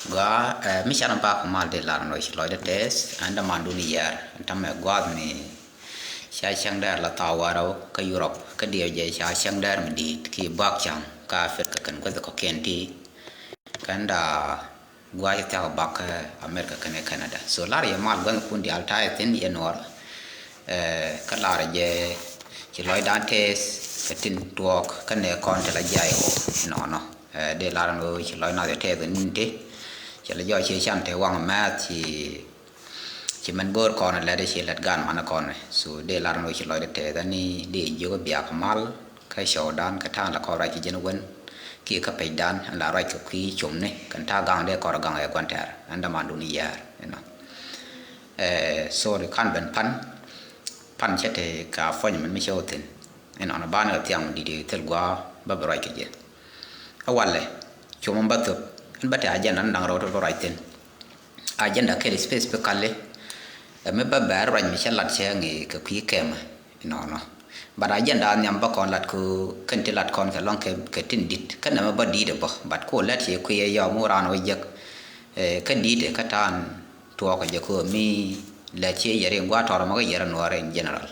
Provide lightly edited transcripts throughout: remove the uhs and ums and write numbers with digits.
Gua mi chana pa mal de la no ich loide tes anda mandu ni yar tamme gwa ni sha chang dar la tawaro ka Europe ka dia je sha chang dar mi di ki bak chang ka fet ka kan ko kenti kanda gwa ta bak America kan Canada so lar ya mal gan kun di alta tin ye nor ka lar je ci loida tes ka tin tuok kan ne kon ta la jai o no de lar no ci loina de te ni te chỉ là do chia sẻ theo quang mà chỉ mình bớt con là để chỉ lật gan mà nó con này số để làm rồi chỉ nói được thế đó ni để vô cái việc mal cái sổ đan cái thang là có ra chỉ dân quân kia cái bể đan là ra cái khí chủng này cái thang gang để có gang ở quan trọng anh đã mang dunia số để khăn bên pan chết thì cả phơi mình mới show tin anh nó bán ở tiệm đi theo qua bắt ra cái gì awal này chúng mình bắt được bate ajan nan dang rawto writing ajan da kele space pe kalle me ba bar raj mi chalat che ngi ka kwi kem no but ajan da nyam ba kon lat ku kan ti lat kon ka long ke tin dit kan ma ba di de ba bat ko lat ye ku ye yo mo ran o jek kan di de ka tan to ko je ko mi la che yare ngwa to ma ga yare no in general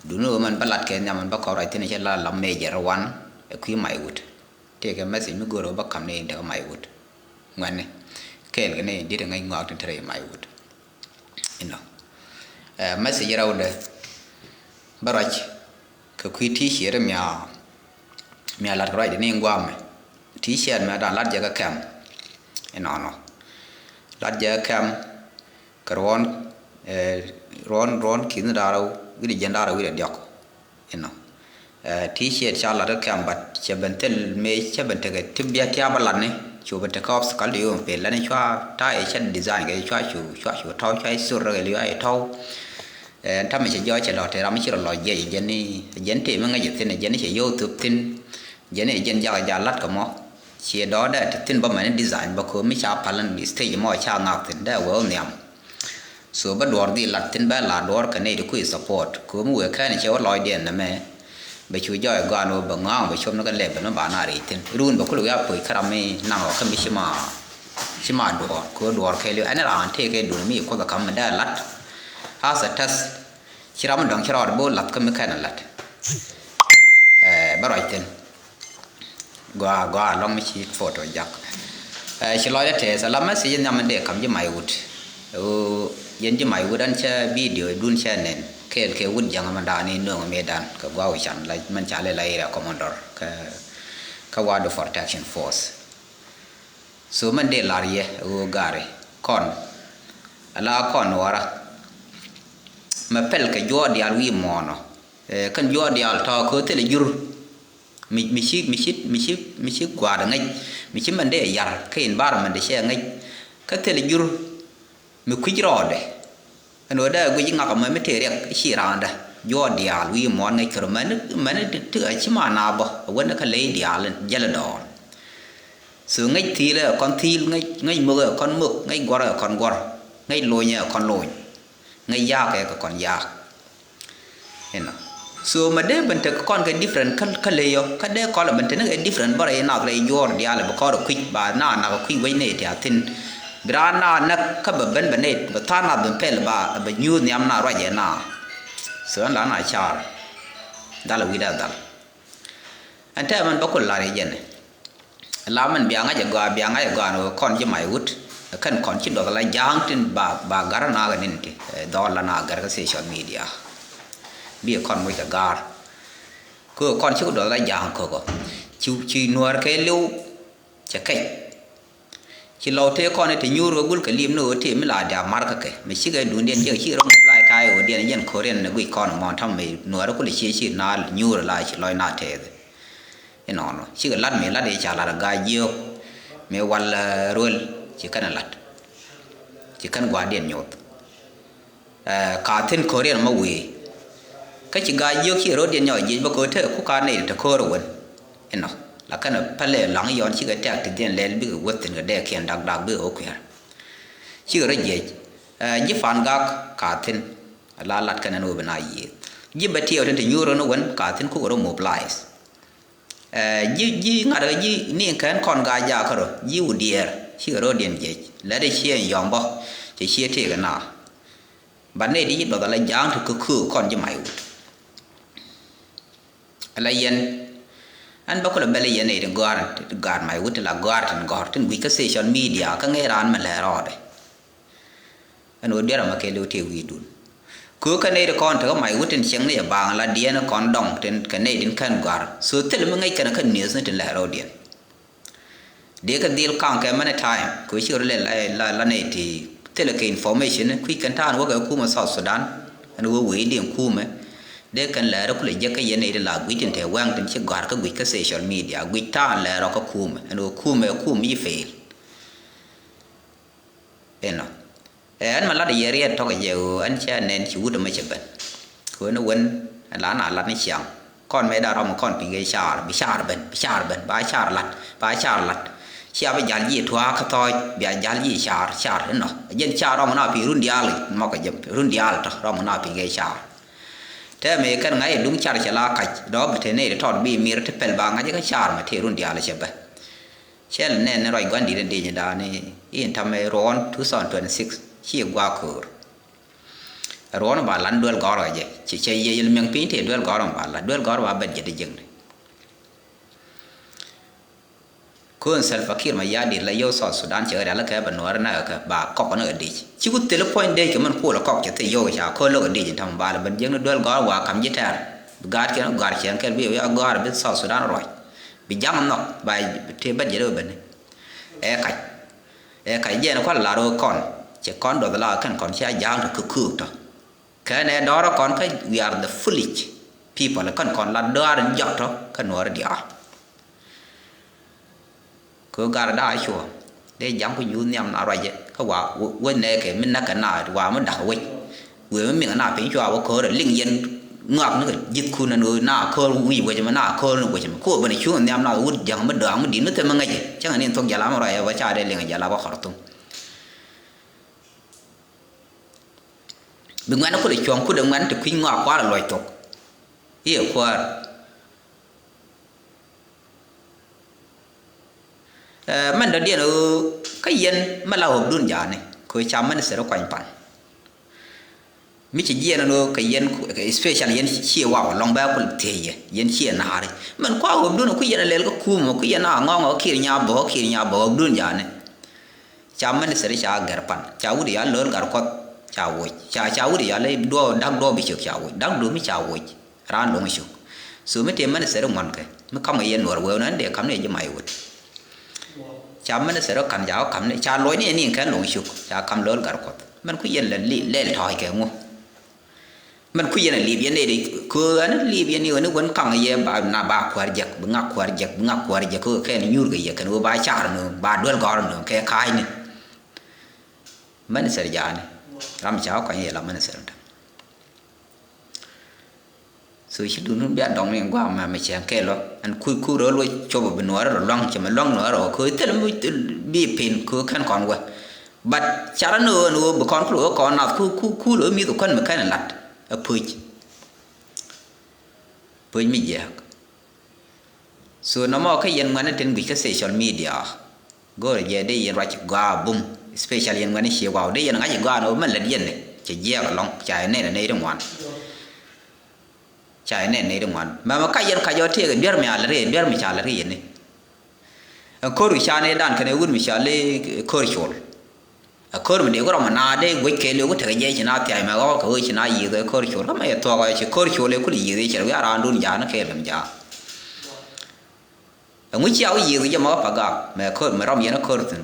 du no man balat ke nyam ba ko writing che la lam me jar wan ku mai wut te ke message mi goro ba kam ne de mai wut ngane kel gane dita ngai ngak tin tere mai wut ino message rawde baraj ka kwiti shere mya lat right ni ngwam ti sher ma dan lat jaga kam ino no lat jaga kam karon ron kin daraw wi jandara wi diok ino ti sher cha lat kam bat chebentel me chebente ga tibya tiya balan ne chú bên trái cọp có liều về là nên cho trái chân design cái cho chú thâu cho sửa rồi liều ấy thâuถ้าไม่ใช่ย่อยจะหล่อแต่เราไม่ใช่หล่อเย่ยันนี่ยันที่มันก็จะเป็นยันนี่ใช่ยูทูบทินยันนี่ยันยาลัดกับหมอเชียร์ดอได้ทินบ่มันดีไซน์บ่คือไม่ชาพันดิสเทย์หมอชาหนักทินได้เวิร์มเนี่ยส่วนบัดดอร์ดีลัดทินแบบลาดอร์กันนี่ดูคุยสปอร์ตคือมือแค่นี่ใช่ว่าลอยเดียนนะแม่ไปช่วยย่อยกวนว่าบางงานไปชมนักเล่นเป็นบ้านอะไรทินรุ่นบอกคุณลูกยาปุ๋ยครามไม่นั่งหรอกเขาไม่ชิมาดอร์คือดอร์แค่เลี้ยอันนี้ร้านเทก็ดูมีคนแบบคำมันได้ลัดฮาสตัสชิรามันดังชิราดโบลัดก็ไม่แค่นั้นลัดบารอยทินกว่าลองไม่ชี้โฟโต้ยักชิลอยได้เทสแล้วมันสิยันยังมันเด็กคำยี่ไม่วุฒิยันยี่ไม่วุฒิอันเช่วิดีโอดุนเช่นนั้นเควุฒิยังมันดานี่เนื้อเมดันก็ว่าวิชันเลยมันจะเลยละคอมมานดอร์ก็ว่าดูฟอร์แทคชั่นฟอร์สส่วนมันเดลารีการ์คอนแล้วคอนวาระมาเพลก็ยัวเดียลวีมอนกันยัวเดียลท่อคือเทเลยูร์มิชิกว่าดังไงมิชิมันเดียร์เคยเห็นบาร์มันเดียไงก็เทเลยูร์มิคุยรอดอันนู้นได้กูยิ่งงักมันไม่เทียร์ชีรานได้ยัวเดียลวีมอนไงคือมันถือชิมานาบวันนั้นก็เลยเดียลเจลดอนส่วนไงทีเลยคนทีไงมือคนมือไงกวาดคนกวาดไงลอยเนี่ยคนลอยไงยากก็คนยากเห็นไหมส่วนมันเด้บันทึกคนก็ different ก็เลยก็เด้คนละบันทึกนั่นก็ different บ่ได้นักเลยยัวเดียลบ่ก็คุยบ้านนักคุยไว้เนี่ยที่ทิ้งบรานานักก็แบบเป็นเนี่ยแบบท่านับเป็นเพลบ่แบบยูเนี่ยมันน่ารักเย็นน่ะส่วนหลานอาชาร์ดัลวิดาดัลอันที่มันบอกคนลาเรียนลามันเบียงจะกว่าโน่คนจะไม่วุฒิkan kon ci do la jangtin ba gar na ga ninti do la na gar ga social media bi kon mo ga gar ko kon ci do la jang ko ci nuar ke lu ca kai ci law te kon te nyur go gul ka lim no te mi la da mar ka ke mi ci ga du den je ci ro lai kai o den yen korean na gui kon mo tham mi nuar ko li ci na nyur la ci loy na te no ci ga lat mi la de cha la ga yo me wal rol chỉ cần là chỉ cần qua điện nhột cả thiên Korean mà quý cái chỉ gai yêu khi rồi điện nhỏ gì bao giờ khu cá này là khô rồi anh nói là cái này phải là lắng giòn chỉ cái trạc thì điện lên bị quất tiền cái đè khiển đặc bị ok chỉ cái gì như phản gác cả thiên là lát cái này nó bên này như bây giờ thì nhiều rồi nó vẫn cả thiên khu rồi mobilize như ngài rồi như niên cái con gai già rồi như deer ชื่อโรเดียนเจและได้เชียยอมบ่จะเชียเทกันน่ะบัดนี้ดิดอกอะไรย่างถึกคือก่อนจะใหม่อะไรยันอันบักคนเบลยันนี่การใหม่วุฒิละการถึงวิกเซชันมีเดียก็ไงร้านมันแล้วรอดอันนู้นเดี๋ยวเรามาเกลือเทวีดุนคือกันนี่ก่อนเถอะใหม่วุฒิเชียงนี่บางละเดียนก่อนดองถึงกันนี่ดินขันการสุดที่เราไม่ไงกันขันเนื้อสิ่งที่แล้วรอดเดียนเดี๋ยวกันดีลกางแกมันในไทม์คุยชื่อเรื่องละนี่ที่เทเลกินฟอร์เมชันคุยกันท่านว่ากับคู่มาเซาท์สุดานอันนู้นวิ่งเดียงคู่มั้ยเด็กกันแล้วเราก็เลยจะก็ยันในเรื่องวิธีที่ว่างถึงเชื่อการก็วิกเซชันมีเดียวิท่านแล้วเราก็คู่มั้ยอันนู้นคู่มีเฟลเห็นเนาะอันมันละเอียดเรียดเท่ากับเยอะอันเช่นเน้นชิวดไม่ใช่เป็นคือนั่นวันหลานหลานนี่เชียงก้อนไม่ได้เรามาก้อนปีเกชาบิชาร์เป็นบายชาร์ลัดเชื่อไปยันยี่ทัวขทอยเบียยันยี่ชาร์เนาะยันชาเรามันเอาปีรุ่นเดียร์เลยมากกว่ารุ่นเดียร์เรามันเอาปีเกชาแต่เมื่อกันไงลุงชาร์จะลากัดดอกเทนี่ทอดบีมีรถเปลบางงั้นก็ชาร์มาเทรุ่นเดียร์เลยใช่ไหมเช่นแน่นรอยกวนดีเด่นๆอย่างนี้อินทำให้ร้อน2026เชี่ยกว่าคือร้อนบาลันด้วยกอร์อะไรเจ๊เชี่ยยังมีปีนที่ด้วยกอร์บาลันด้วยกอร์ว่าเป็นยังไงคุณเซลฟ์คิดมายาดีเลยโยสอดสุดานเจอแล้วแค่เป็นนัวน่ะก็บากอกนั่นดีชิบุตเตลพอยน์เด็กมันพูดแล้วก็จะเตยโยชาคนโลกดีจริงทำบาลเป็นยังด้วยกอร์ว่าคำยิ่งแท้การเกี่ยวกับการเชียงแค่วิวกอร์เป็นสอดสุดานอร่อยบิจังมันนกไปเทบันเยอะเป็นไข่เย็นก็ลาโรก่อนจะก่อนโดดลากันก่อนใช้ยางคือต่อแค่ในดอร์ก่อนก็ we are the foolish people แล้วก่อนลาดอร์ยักษ์ต่อกันหัวเดียวคือการได้ชัวร์ได้ยังก็ยุ่งยำอะไรเยอะเขาว่าวันนี้แกมันนักกันหนาว่ามันด่าวิ่งเว้ยมันมีกันหนาเป็นชัวร์ว่าเขาเรื่องเย็นงอกนึกยึดคุณนั่นเลยหน้าเขาวิ่งไปจะมาหน้าเขาเลยไปจะมาคู่วันนี้ช่วงนี้มันหน้าวุ่นยังมันเดือดมันดีนึกแต่มันไงจังอันนี้ต้องยาลามอะไรว่าชาได้เรื่องยาลาว่าขอตุ้งบางวันเราก็เลยชวนคุณบางวันจะคุยงอกกว่าลอยตกเหี้ยกว่ามันเดี๋ยวก็เย็นมันเราดุนยาเนี่ยคุยชามมันเสียเราควายปั่นมิจิเย็นเราก็เย็นespecially เย็นเชี่ยวว่าลองแบบคนเทียเย็นเชี่ยนาเลยมันกว่าดุนคุยเย็นอะไรก็คุ้มคุยเย็นน่างอขี้ยาบ่ดุนยาเนี่ยชามมันเสียชาเกลือปั่นชาวดิยาเลิศการก็ชาววุ้ยชาวดิยาเลยดักบิชุกชาววุ้ยดักดูไม่ชาววุ้ยร้านลงไม่ชุกส่วนไม่เทียมมันเสียมันกันมันเข้ามาเย็นหนวดเวลนั้นเดี๋ยวคำนี้จะไม่วุ้ยชามันเสียกันยาวคำนี้ชาลอยนี่แค่ลงชุกชาคำเลิศการก็มันคุยเย็นเลยเล่ถอยแกงูมันคุยยันลีบยันนี่คืออันลีบยันนี่วันนี้วันกังเยี่ยบนาบาขวานจักบังขวานจักคือแค่นี้ยูร์กันยักกันว่าบาชาร์นึงบาด้วยกอร์นึงแค่ขายนี่มันเสียยานี่รำเช้ากันยันละมันเสียแล้วสุดที่ดูนู่นเบียดดองนี่กว่ามาไม่ใช่แค่หรอกอันคุยเราเลยชอบเป็นนัวเราลองจะมาลองนัวเราคือแต่ละมือบีบพินคือขั้นก่อนว่าบัดชาร์นึงบุคคลครัวก่อนนับคู่เลยมีทุกคนมาแค่นั้นลัดพูดไม่ยากส่วนน้องก็ยังมันเป็นวิกเซชันมีเดียก็เลยได้ยังรัชกาบุ้ม especially ยังมันเชี่ยวได้ยังไงยังว่าโน้มันละเอียดเลยจะแยกลองใจแน่ในเรื่องวันใจแน่ในเรื่องวันมาก็ยังขยายเที่ยวเบียร์ไม่อะไรเบียร์ไม่ชาอะไรอย่างนี้คนวิชาในด้านคะแนนวุฒิวิชาเลยคนชนคนมันเดี๋ยวก็เรามานาได้วิเคราะห์ก็ถือเยอะชนะที่ไอ้มาก็คือชนะยี่เลยคนชนก็ไม่ตัวก็ใช่คนชนเลยคนยี่เลยเฉลี่ยร้านรุ่นยานะแค่ลำยาเมื่อเช้ายี่เลยจะมาปากกับแม่คนมาเรามีนะคนถึง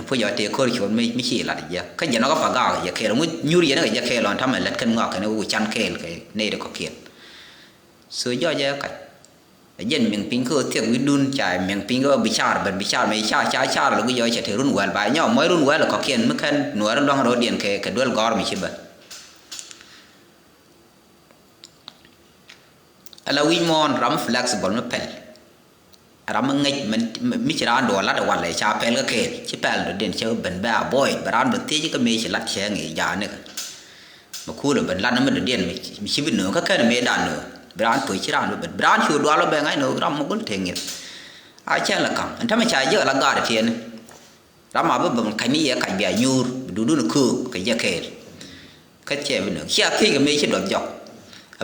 พูดอย่างที่คนชนไม่ใช่ละเยอะก็ยังก็ปากกับอย่างแค่เราไม่ยูรีนะก็ยังแค่เราทำอะไรกันงอกกันว่าจันแค่เลยในเด็กก็เขียนสุดยอดเยอะกันยันเมืองพิงก็เที่ยววิดุนใจเมืองพิงก็บิชาร์ไม่ชาแล้วก็ย่อยจะถือรุ่นวันไปเนี่ยไม่รุ่นวันแล้วก็เขียนเมื่อคืนหน่วยลองรถเดียนแค่ด้วยกอร์ไม่ใช่แบบแล้ววิมอนรำ flexible ไม่เป็นรำมันไงมันไม่ใช่ร้านโดนลัดวันเลยชาเพลก็เขียนชิเพลเดียนเชื่อเป็นแบบบ่อยร้านเป็นที่ก็มีฉลัดเชียงยาเนี่ยมาคู่เลยเป็นร้านนั้นมันเดียนมีชีวิตเหนือก็แค่ไม่ด่านเหนือbrand ปุ๋ยชิร้านเป็นbrand ชูดวาลแบบไงเนอะเราไม่คุ้นเทียงอาเช่นละกันถ้าไม่ใช่เยอะละกาดเทียน rama ba bam kami ya ka biya yur dudu no ku ka je ke ka che bi no sia ti ga me chi dot jok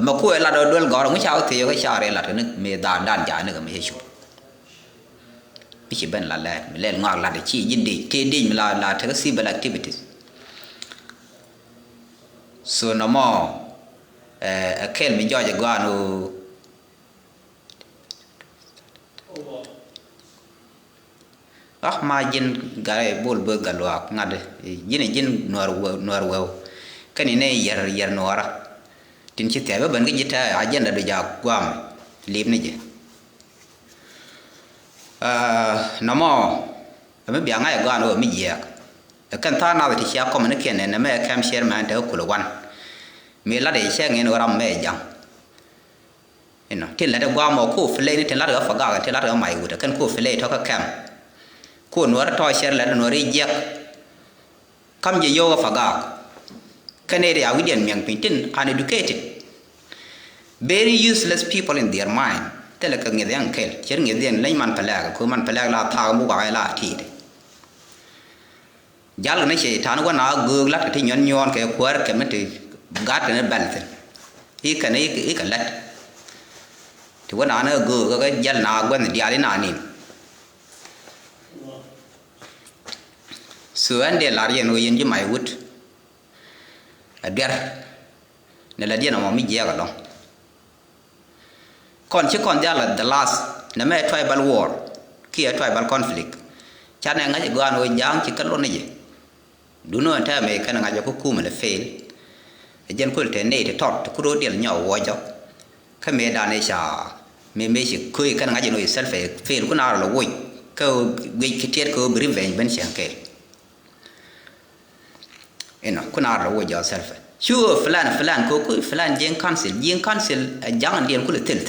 ma ku la do dol gor mu chao ti ga cha re la ne me dan ja ne ga me chu bi chi ben la me le ngak la de chi yin de te de la te civil activities so no more kel mi jo je gwa no ma jin gare bol be galwa ngade jin nor wo kani ne yer nora tin ci tebe ban gi ta agenda do ja gwam lim ne je namo me bi anga gwa no mi je kan ta na ti sia ko ne ken ne me kam share man ta ko wan me la de she ngen ram me jang ino tin la de gwa mo ko fle ni tin la ga fa ga tin la ga mai wu kan ko fle to ka kam ko nuar to share la no ri jek kam je yo fa ga kanere ya widian myang pintin uneducated very useless people in their mind tele ka ngede an kel cher ngede en lay man pala ko man pala la tha mu ga la thi de jal ne che tan ko na gu lat ti nyon ke kwar ke meti gat ne balte i ka ne i ka lat ti wona na gu ga jal na gwan dia ni na ni so ande la yen o yen ji mai wut der ne la dia na mo mi je ga long kon chi kon jala the last na me tribal war ki tribal conflict chane nga je gwan o jang chi kan lo ne je du no ta me kan nga je ko kuma le fail e jen ko te ne te tot ku ro del nya wo jo ka me da ne sha me shi ku kan nga je no self fail ku na lo wo ko we ki tiet ko bri ven ben chen ke eno ku na lo wo jo self sure falan ko falan jen cancel jang ndien ku le tel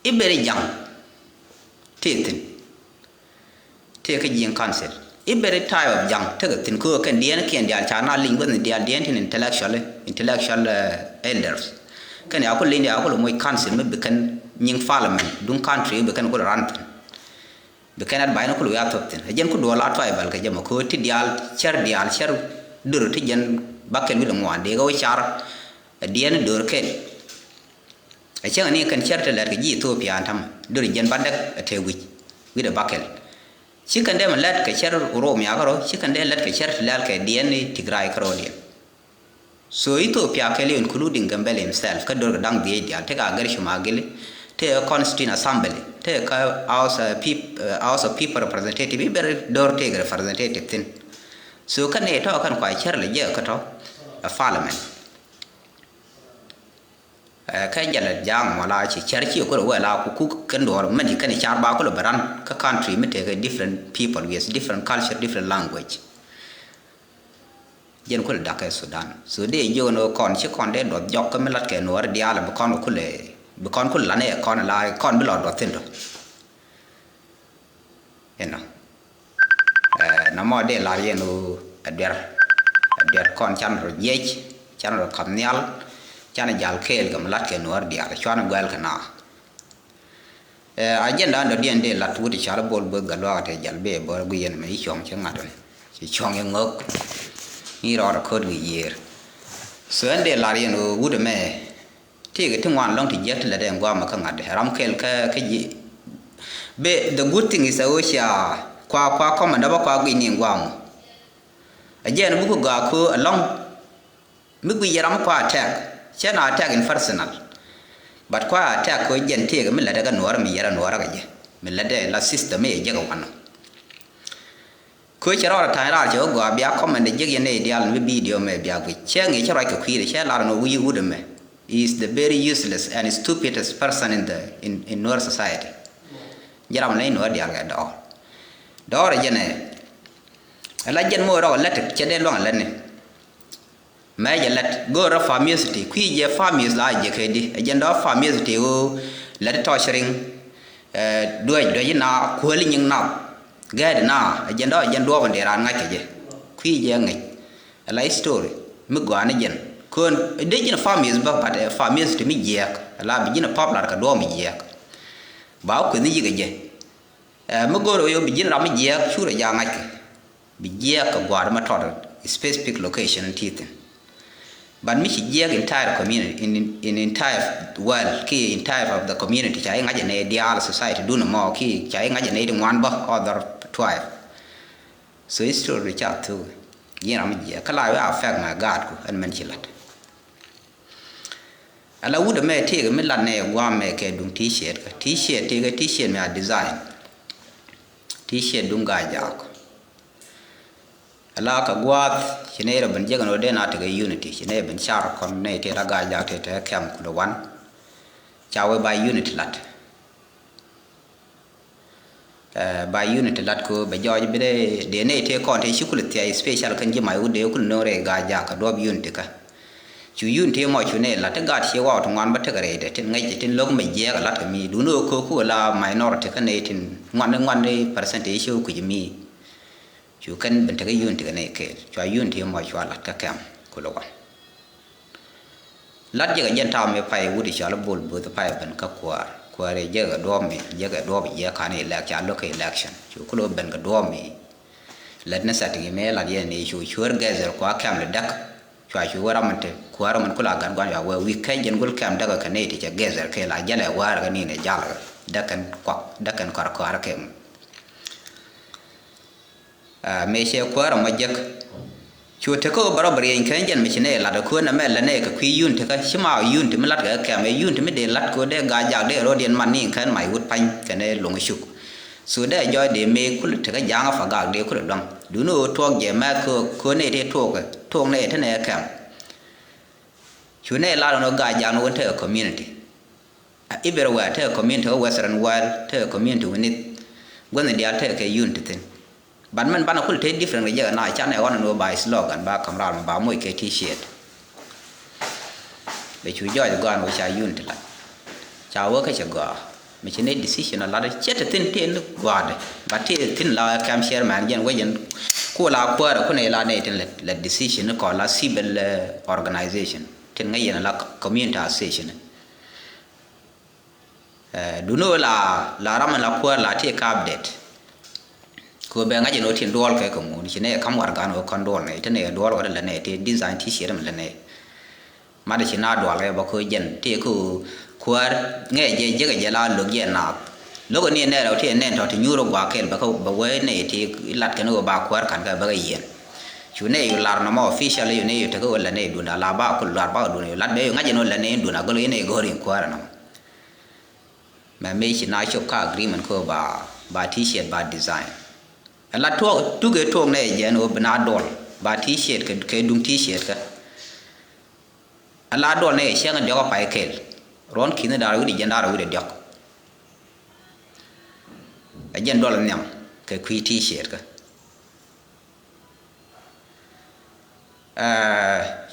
ibere jang tetin te ka jen cancel ibere type of jang te tin ko kan dien ken dia chana lingua ni dia dien tin intellectual elders kan ya ko le dia ko mo cancel me bekan nying parliament dun country bekan ko rant bekan at bayna ko ya topten jen ko do la tribal ka jama ko ti dial cher dur ti jen bakel wi mo ande go char dien dur ken a chen ani kan cher te la gi Ethiopia tam dur jen bandak te wi de bakel shi kan dem lat ka cher Oromia karo shi kan de lat ka cher lal ka dien ni Tigray karo dien so Ethiopia kele including Gambele himself ka dur dang die dia te ka gar shuma gele te constituent assembly te ka house of people representative ber dor te representative tin so kan ne to kan kwa cher le je ka to a parliament ka jala jang wala chi cher chi ko wala ku kan dor man kan char ba ko baran ka country me te different people with different culture different language jen ko da ka Sudan so de yo no kon chi kon de dot jok ka me lat ke no dia la ba kon ko le ba kon ko la ne kon la kon bi lo dot tin do eno na mo de la yen o der kon chan ro yech chan ro kamnyal chan jal kel gam lat ke no dia chwan gal kana agenda ndo dien de lat wudi char bol be galwa te jal be bo gu yen me chong che ngadon chi chong ye ngok ni ro ko gu yer so ende la yen o wude me ti ke twan long ti jet la de ngwa ma ka ngade ram kel ka ji be the good thing is osha kwa komanda ba kwa gu ni ngwa mo ajen bu ko ga ko along mi gu yaram kwa attack chena attack in personal but kwa attack ko jen ti ga mi la daga nuar mi yara nuar ga je mi la de la system e je ga wano ko chero ta ra jo go bia komanda je ye ne dial mi video me bia gu chengi chero ka kwire che la no wi wude me is the very useless and stupidest person in our society jaram nei no dial ga do je ne la jen mo ro let che de long la ne ma je let go ra family qui je family la je ke di jen do family o let torturing do na ko li nyin na ga de na jen do ban de ran nga ke je qui je ngai la story mi go an jen kon de jen family ba pa de family mi je la bi jen pop la ka do mi je ba ko ni je Mo go yo bi jin ram je chura ya ngai bi je ka gwar ma to specific location and teeth but mi je entire community in entire world ki entire of the community chai ngaje ne dial society do no more ki chai ngaje ne one ba other tribe so it's to reach out to yin ram je kala wa affect my god ko an men chilat ala wuda me te ga mi lan ne gwa me ke dung t-shirt ka t-shirt te ga t-shirt me design t-shirt dung ga ja ko ala ka gwa chine ra ban je ga no de na te ga unity chine ban char kon ne te ra ga ja te te kam ku do wan chawe by unity lat by unity lat ko be joje be de ne te kon te shikul te special kan je mai wude ku no re ga ja ka do unity ka chu yun te mo chu ne la te ga che wa to ngan ba te ga re de tin ngai tin log me je ga la ta mi du no ko ku la minority ka ne tin ngan ne percentage chu ku mi chu kan ben te ga yun te ga ne ke chu yun te mo chu la ka kam ku lo wa la je ga yen ta me pai wu di cha la bol bu te pai ben ka kwa re je ga do me je ga do ye ka ne la cha lo ka election chu ku lo ben ga do me la na sa te me la ye ne chu chu ga zer kwa kam le dak chwa chu wara man te kwara man kula gan gwan ya we weekend jen gol kam daga kaneti cha gezer ke la jale war ga ni ne jala dakan kwa dakan kar kar ke me she kwara majek chu te ko barabar yen kan jen me chine la da ko na me la ne ka kwi yun te ka shima yun te me lat ga ka me yun te me de lat ko de ga ja de ro den man ni kan mai wut pan ka ne long shuk so de joy de me kul te ka janga fa ga de kul dong du no tok je ma ko ne de tok thong ne thế này kam chú này là nó gai giang nó theo community everywhere theo community western world theo community when when they are theo cái unity thing bản mình nó cũng thấy different cái giờ này chắc này on nó bài slogan ba camera mà bảo mỗi cái t-shirt để chú joy được gan với cha unity lại chào với cái chợ gà mình chỉ nên decision là để chết tin tin nó gà đấy và tin là cam share mà dân với dân ko la ko ra ko ne la ne tin la decision ko la civil organization tin ngai na la community association du no la ram la ko la te ka update ko be ngai no tin dol ke ko mo ni ne kam war gan ko dol ne tin ne dol wala ne te design ti shire la ne ma de na dol ba ko jen te ko ngai je ga la lo ye na logo ni ne ra ti ne to ti nyuro gwa kel ba ko ba we ne ti lat kan go ba kwar kan ga ba yen chu ne yu lar no mo official yu ne yu te ko la ne du na la ba ko lar ba du ne lat be ngaje no la ne du na go le ne go rin kwar no ma me chi na chop ka agreement ko ba t-shirt ba design la to tu ge to ne je no bna dol ba t-shirt ke dum t-shirt ka ala dol ne sha ga de ko pa kel ron kin da ru di janda ru de dak ajen dollar nyam ke kwi t-shirt ka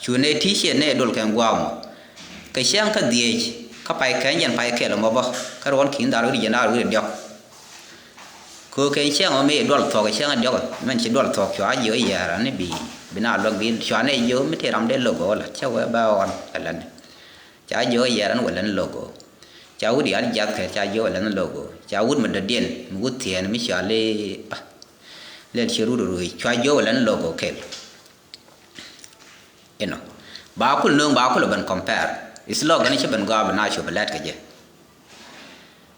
chune t-shirt ne dol kan gwamo ke shang ka die ka pai kan jan pai ke lo mo ba ka ron kin da ru di jana ru de ko ke shang o me dol to ke shang de ko men chi dol to chwa yo ya ra ne bi bina lo bi chwa ne yo me te ram de logo la cha wa ba on kalan cha yo ya ran wala logo cha u di an ja ke cha yo la logo cha wut man da den wut thian mi cha le chiru ru cha yo la logo ke eno ba kul nong ba kul ban compare is logo ni che ban ga na chu balat ke je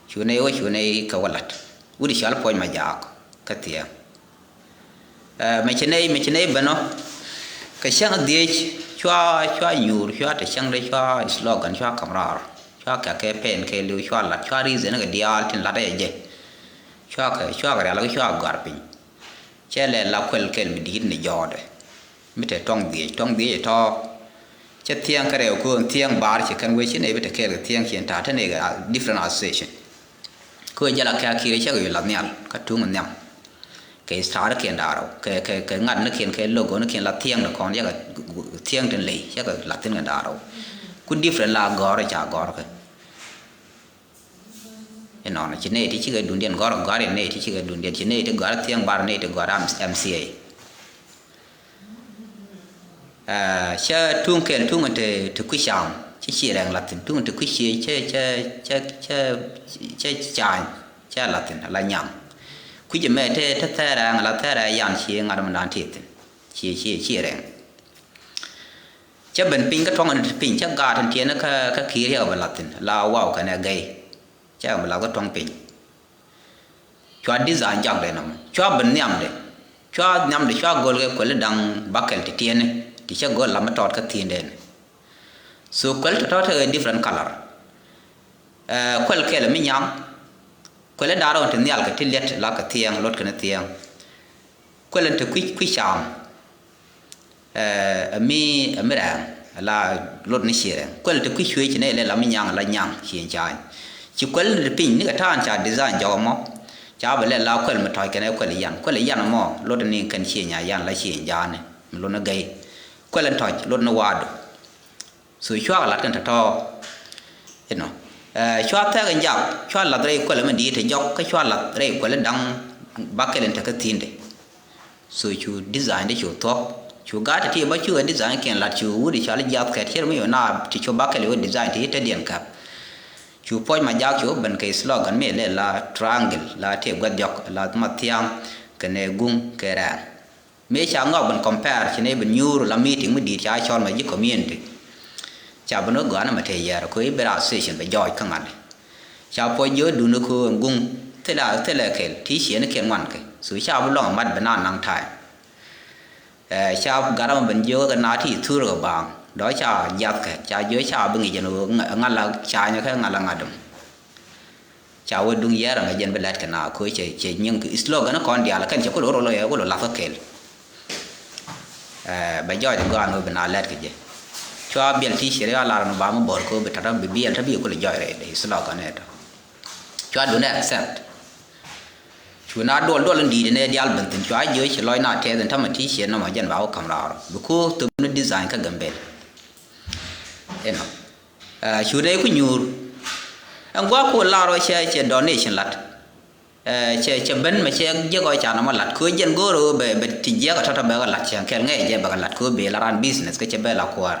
chu ne ka walat wudi cha po ma ja ka tia me chene bano ka shang die chwa nyur chwa te shang de chwa slogan chwa kamrar chwa ka ke pen ke lu chwa la chwa reason ga dial tin la de je chwa ga la chwa gar pin chele la kwel kel mi dit ni jode mi te tong die to che tiang ka re ko tiang bar che kan we che ne bete ke tiang chen ta te ne ga different association ko jala ka ki re che ga la nyal ka tu ngam nyam ke star ke ndaro ke ngan ne ken ke logo ne ken la tiang ne kon ya ga tiang ten le ya ga la tin ndaro ku different la gore cha gore ke eno na chine ti chi ga dun den gore gore ne ti chi ga dun den chine ti gore tiang bar ne ti gore MCA cha tung ken tung te ku sham chi chi rang la tin tung te ku chi cha la tin la nyam คุยจะแม่เท่แท้แรงละแท้แรงยันเชียงอารมณ์นานทีติเชียแรงจะเป็นปิงก็ท้องอันปิงจะกาทันเทียนนะก็ขี้เรียกว่าลัดตินลาวว่าวกันเนี่ยไงจะมันเราก็ท้องปิงชัวดีไซน์จังเลยนะชัวเป็นยำเลยชัวยำเลยชัวกอลก็คนละดังบักเกลที่เทียนเนี่ยที่ชัวกอลละมันทอดก็เทียนเด่นso kwel to to different color kwel kele mi nyam kwel daro to nyal ka tilet la ka tiang lot kana tiang kwel to kwi cham mi amira la lot ni shire kwel to kwi chwe chine le la mi nyang la nyang chien chai chi kwel pin ni ka tan cha design jo mo cha ba le la kwel ma thoi kana kwel yan mo lot ni kan chien nya yan la chien ja ne lo na gai kwel thoi lot na wadu so chua látกันทอเห็นเนาะชวแท้กันยับชวหลัดเรื่องก็เลยมันดีแต่ยกก็ชวหลัดเรื่องก็เลยดังบักเกลันทก็ทิ้งเลยsoชูดีไซน์ได้ชูทอกชูการ์ดที่บ้าชูดีไซน์เกี่ยนหลัดชูวุฒิชาลิยับแค่ที่เราไม่อยู่หน้าที่ชูบักเกลันดีไซน์ที่เดียนครับชูพอยมายักชูเป็นเคสล็อกกันไม่เลยละทริแองเกิลละเทียบกันยกละมาเทียมกันในกุ้งกระแรงไม่ช่างเอาเป็นคอมเพลชนี่เป็นยูร์ละมีถึงไม่ดีใช้ช้อนมายึดคอมมิวนิตี้ชาวบ้านก็อันนั้นมาเทียร์คุยเบราเซชันไปย่อยข้างกันชาวพอยเยอะดูนึกว่ากุ้งเท่าไรเกลที่เสียนักเขียนวันกันสุดชาวบ้านลองมัดเป็นนางไทยชาวการมันเป็นเยอะกันนาที่ทั่วโลกบางโดยชาวยักษ์ชาวเยอะชาวบึงยันงานละชายเนี่ยแค่งานละงานดมชาวดุงเยอะเรายันเป็นเล็ดกันนาคุยเฉยยังคืออิสโลกันนะก่อนเดียวแล้วกันจะก็รู้เลยก็รู้ลักษณะเกลไปย่อยถึงก่อนก็เป็นนาเล็ดกันเจชัวเบียลที่เสียแล้วลาโนบามาบอกก็เป็นทางเบียลถ้าเบียลก็เลยย่อยเลยอิสลามกันเนี่ยชัวดูเนี่ยเซนต์ชัวน่าโดนดีเนี่ยเดียลบันทึกชัวเยอะเฉลยน่าเท่แต่ถ้ามันที่เสียน้ำมันยันบ่าวคำลาบุคคลตัวนู้นดีไซน์ก็กำเบลเห็นไหมชัวได้คุณยูอันว่าคนลาเราเชื่อดอนเนชั่นลัดเชื่อเบนไม่เชื่อเยอะกว่าจานมันลัดคือยันก็รู้แบบที่เยอะก็ถ้าแบบก็ลัดเชื่อแค่ไงเยอะแบบลัดคือเบลารันบิสเนสก็จะเบลาควา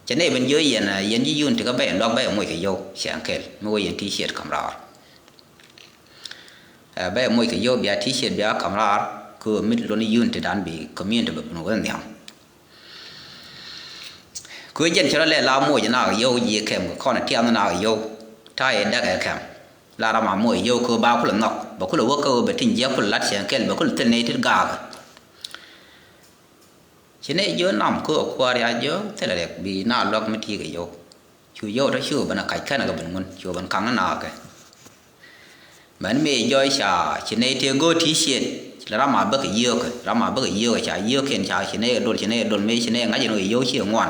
จะเนี่ยเป็นเยอะยันยี่ยุ่นถึงก็แบบดอกแบบมวยกับโยเสียงเกลมวยยันที่เชียดคำลาแบบมวยกับโยเบียที่เชียดเบียคำลาคือมิดล้นยุ่นที่ด้านบีคอมมิวนิตี้แบบนู้นเนี่ยคือยันชนะเลยลามวยจะน่าโยยี่เข้มข้อนั้นเที่ยวน่าโยถ้าเอ็นได้เข้มลามามวยโยคือบ้าคนละนอกบอกคนละว่าก็แบบทิ้งเยอะคนละเสียงเกลบอกคนละเต้นในที่กาฉะนั้นเยอะน้ำก็ควายเยอะเท่าไรบีน่าล็อกไม่ทีกับโยชูโยถ้าชูบันไก่แค่นั้นก็เป็นเงินชูบันคังนั่นนาเกมันไม่ย่อยชาฉะนั้นที่ก็ที่เสียแล้วรามาเบิกเยอะกันรามาเบิกเยอะชาเยอะเขียนชาฉะนั้นโดนไม่ฉะนั้นงั้นจะโดนโยเชี่ยวงอน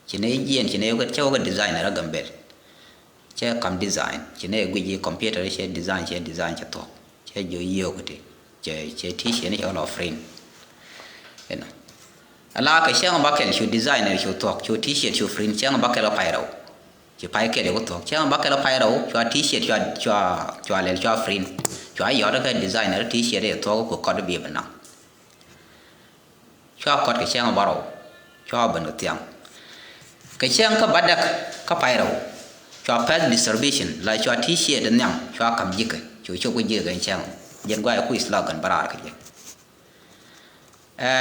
ฉะนั้นเย็นฉะนั้นก็เจ้าก็ดีไซน์อะไรกันเบ็ดเจ้าคำดีไซน์ฉะนั้นกูยี่คอมพิวเตอร์เช่ดีไซน์จะตัวเช่าเยอะก็ดีเช่าที่เสียนี่เขาหล่อเฟรนเห็นไหมลาก็เชื่อว่าบักเกลชูดีไซน์เนี่ยชูตัวชูที่เสียชูฟรินเชื่อว่าบักเกลเราไปเราชูไปเกลก็ตัวเชื่อว่าบักเกลเราไปเราชูที่เสียชูอะไรชูฟรินชูไอ้ยอดก็ดีไซน์เนี่ยที่เสียเนี่ยตัวก็คอร์ดเบียบนะชูคอร์ดก็เชื่อว่าบาร์เราชูบันก็เตียงก็เชื่อว่าบัดดักก็ไปเราชูเพจดิสทริบิชันแล้วชูที่เสียเดินยังชูคำยิกชูก็ยิกกันเชื่อยันก็ไอ้คุยสลากันบาร์กัน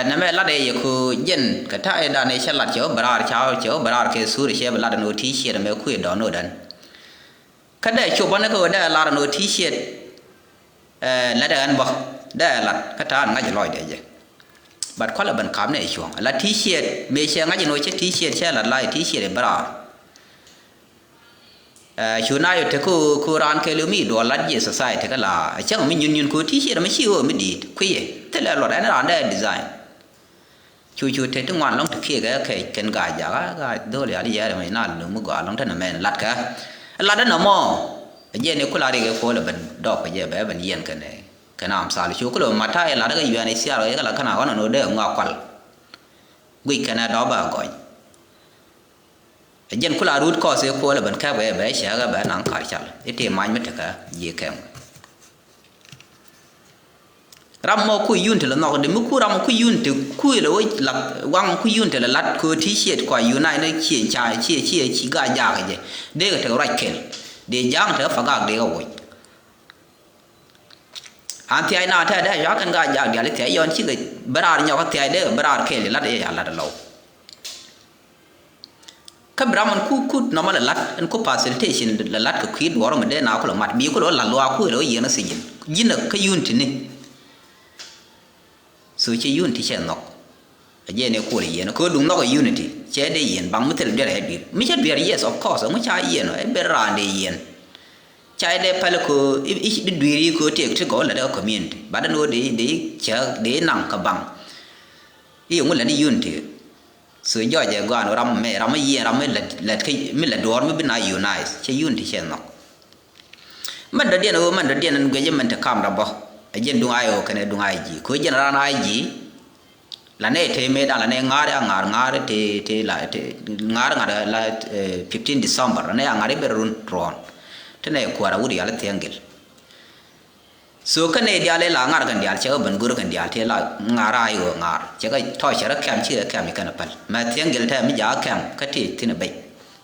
นั่นแม่ละเดียคือยันกระทั่งด้านในฉลาดเจ้าบราร์เจ้าบราร์เคสุริเชบลาดโนที่เชียร์ไม่คุยดอนโนดันก็ได้ชาวบ้านก็ได้ลาดโนที่เชียร์ละเดือนบ่ได้ละกระทั่งงั้นจะลอยเดียบัดข้อละบันคำในช่วงละที่เชียร์ไม่เชียร์งั้นจะโนเชที่เชียร์เช่ละลายที่เชียร์บราร์ชูน่าอยู่ที่คูรานเคลูมีดูลัดเยสไซต์ที่ก็ละเจ้ามันยืนคูที่เชียร์ไม่ชิวไม่ดีคุยแต่ละหลอดนั้นร้านได้ดีไซน์ชูที่ทุกวันลงถึงเขียก็แค่กันกายจากก็ดูเลยอะไรเยอะเลยน่าหนุ่มกว่าลงท่านแม่ลัดก็ลัดนั้นน่ะมั่วเย็นเนี่ยคุณลาดีก็โฟล์เป็นดอกไปเยอะแบบเป็นเย็นกันเลยขนาดสาลชูก็เลยมาท้ายลัดก็อยู่ในเสียเลยก็ลัดขนาดว่าหนูเด้งอกกันวิ่งขนาดดอกบ้าก่อนยันคุณลารูดก็เสียโฟล์เป็นแค่แบบเสียก็แบบนั่งขายจัลไอ้ที่มันไม่ถึงก็เยี่ยเข้มรำมอคุยยุ่นเถอะนอกเดี๋ยวมึงคุยรำคุยยุ่นเถอะคุยเลยหลักวังคุยยุ่นเถอะลัดคือที่เชียดกว่าอยู่ในเชียชายเชียชิกายากเลยเด็กเถอะไรเกลเดี๋ยวย่างเถอะฝักกากเด็กเอาไว้ อันที่ไอ้น่าแท้ได้ยากันก็อยากเดี๋ยวเลยแต่ย้อนชิกบราร์เนี่ยก็แต่เด้อบราร์เคเลยลัดเอยาลัดเราก็บรามันคู่น้ำมันลัดอันคู่ facilitation ลัดก็คิดว่าเราไม่ได้น่าก็เรามัดบีก็เราลัดลัวคู่เราเย็นนะสิยินก็ยุ่นที่นี่สุดที่ยุ่นที่เช่นนกเย็นเนี่ยคู่เลยเย็นก็ดุงนกก็ยุ่นที่เช่นได้เย็นบางมื้อเท่าเดียวให้บีไม่ใช่เบียร์ yes of course ไม่ใช่เย็นไอ้เบราร์ได้เย็นใช้ได้พลังก็อีกดูดีก็เที่ยวที่ก็แล้วก็มีนบัดนั้นว่าดีเชื่อดีนั่งกับบังอีกอย่างนั้นยุ่นที่สุดยอดจะกว่าเราไม่เยี่ยเราไม่เล็ดไม่เล็ดดอร์ไม่เป็นนายอยู่นายใช่ยุ่นที่เช่นนั้นมันเดียนมันเดียนนั่นก็ยังมันจะข้ามระบบยันดวงไอโอกันดวงไอจีคุยยันร้านไอจีแล้วเนี่ยเทไม่ได้แล้วเนี่ยงาร์เทละงาร์ละ15 Decemberเนี่ยงาร์เบรุนร้อนท่านเนี่ยขวาเราดีอะไรเที่ยงกิลสุขันเนี่ยดีอะไรละงาร์กันดีอะไรเชื่อบันกุรกันดีอะไรเที่ยละงาร์ไอโองาร์เชื่อก็ท้อยเชื่อแคมเชื่อแคมอีกันไปมาเที่ยงกิลแท้ไม่ยากแคมก็ที่นั่นไป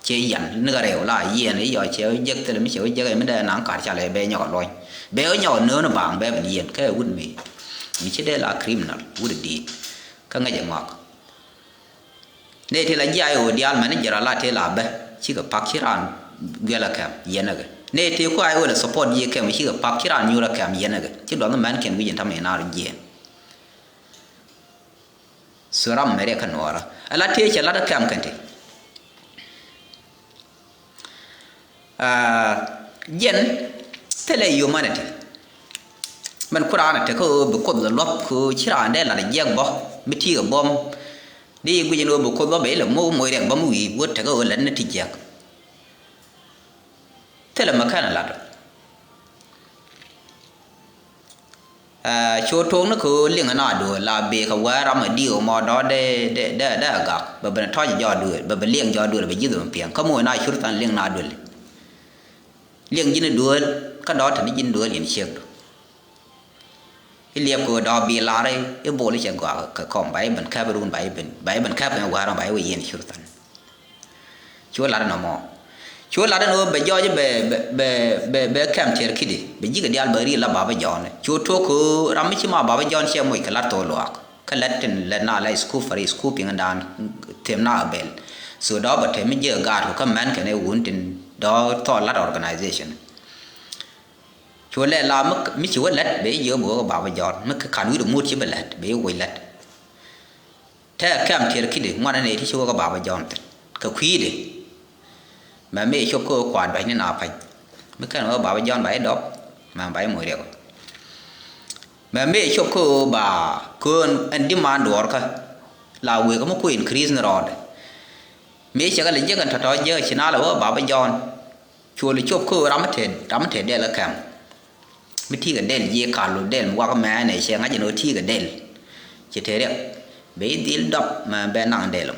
เชียยันนึกอะไรวะล่ะยี่นี่ย่อเชื่อยักษ์แต่ไม่เชื่อยักษ์ไม่ได้นังการชาเลยเบย์หยอดลอยเบย์หยอดเนื้อหนังบางเบย์เป็นยี่แค่วุ่นมีไม่ใช่ได้ละคริมินัลวุ่นดีก็ง่ายจังมากเนี่ยที่ละยี่ไอโอดีอัลมันนี่จะละเทละเบชิกับพักชิรานเกล้าแคมยี่นักเนี่ยที่ก็ไอโอละสปอร์ตยี่แคมชิกับพักชิรานยูละแคมยี่นักที่ดอนมันเขียนวิญญาณทำให้นาร์ยี่สุรามเมริกันวาระละเทเชละแคมกันที่เย็นเทเลยูมันนี่มันคุรานแต่ก็บุคคลละลบคือชิรานได้ละเยี่ยงบ่ไม่ที่กับบอมนี่กูจะรู้บุคคลว่าเบลล์มู่มวยเด็กบ่มวีวัดแต่ก็เล่นนั่นที่เจ้าเท่าไรมาแค่นั้นละโชว์ทงนั่นคือเลี้ยงน่าดูลาเบเขาว่าเราไม่ดีออกมาได้กักแบบเป็นท้อยยอดด้วยแบบเลี้ยงยอดด้วยแบบยืดมันเพียงเขาโมยน่าชุดตันเลี้ยงน่าดูเลยเลี้ยงยินด้วยก็ดอถึงยินด้วยเลี้ยงเชือกเรียกกูดอบีลาเลยโบลิจังกว่าก็ใบบันแคบรุ่นใบบันแคบเป็นว่าเราใบว่าเย็นชุดตันช่วยลาดน้ำมอช่วยลาดน้ำไปย่อยไปแคมเชียร์คิดดิไปยิ่งเดียร์เบอรี่ลาบาไปย้อนช่วยทุกคือเราไม่ใช่มาบาไปย้อนเชียร์มวยกันลาตัวหลวกกันเล่นน่าไล่สกูฟรีสกูปิ้งดานเทมน่าเบลสุดดอบัดเทมไม่เยอะการเขาก็แมนกันในวุ่นตินดอทอลลัด organizationช่วยเล่นลาไม่ช่วยเล่นเบย์เยอะบัวก็บ่าวย้อนมันคือขันวิดมูดชิบเล่นเบย์วยเล่นถ้าแค่เทียร์คิดดิมันอะไรที่ช่วยก็บ่าวย้อนก็คุยดิแม่ไม่ชอบก็กวาดไปนี่นาไปไม่แค่ว่าบ่าวย้อนไปดอกมาไปมวยเดียวแม่ไม่ชอบก็บ่าเกินอันดิมันดอร์ก็ลาเวก็ไม่คุยอินครีสน์รอดไม่ใช่ก็เลยเยอะกันทอดเยอะชนะแล้วว่าบ่าวย้อนช่วยเลยชอบก็รำเทนได้แล้วแค่ไม่ที่กับเดลยี่ขาลุเดลว่าก็แม่เนี่ยเชียงอาจจะโน้ที่กับเดลจะเทเรียเบย์ดิลดับมาเบนังเดล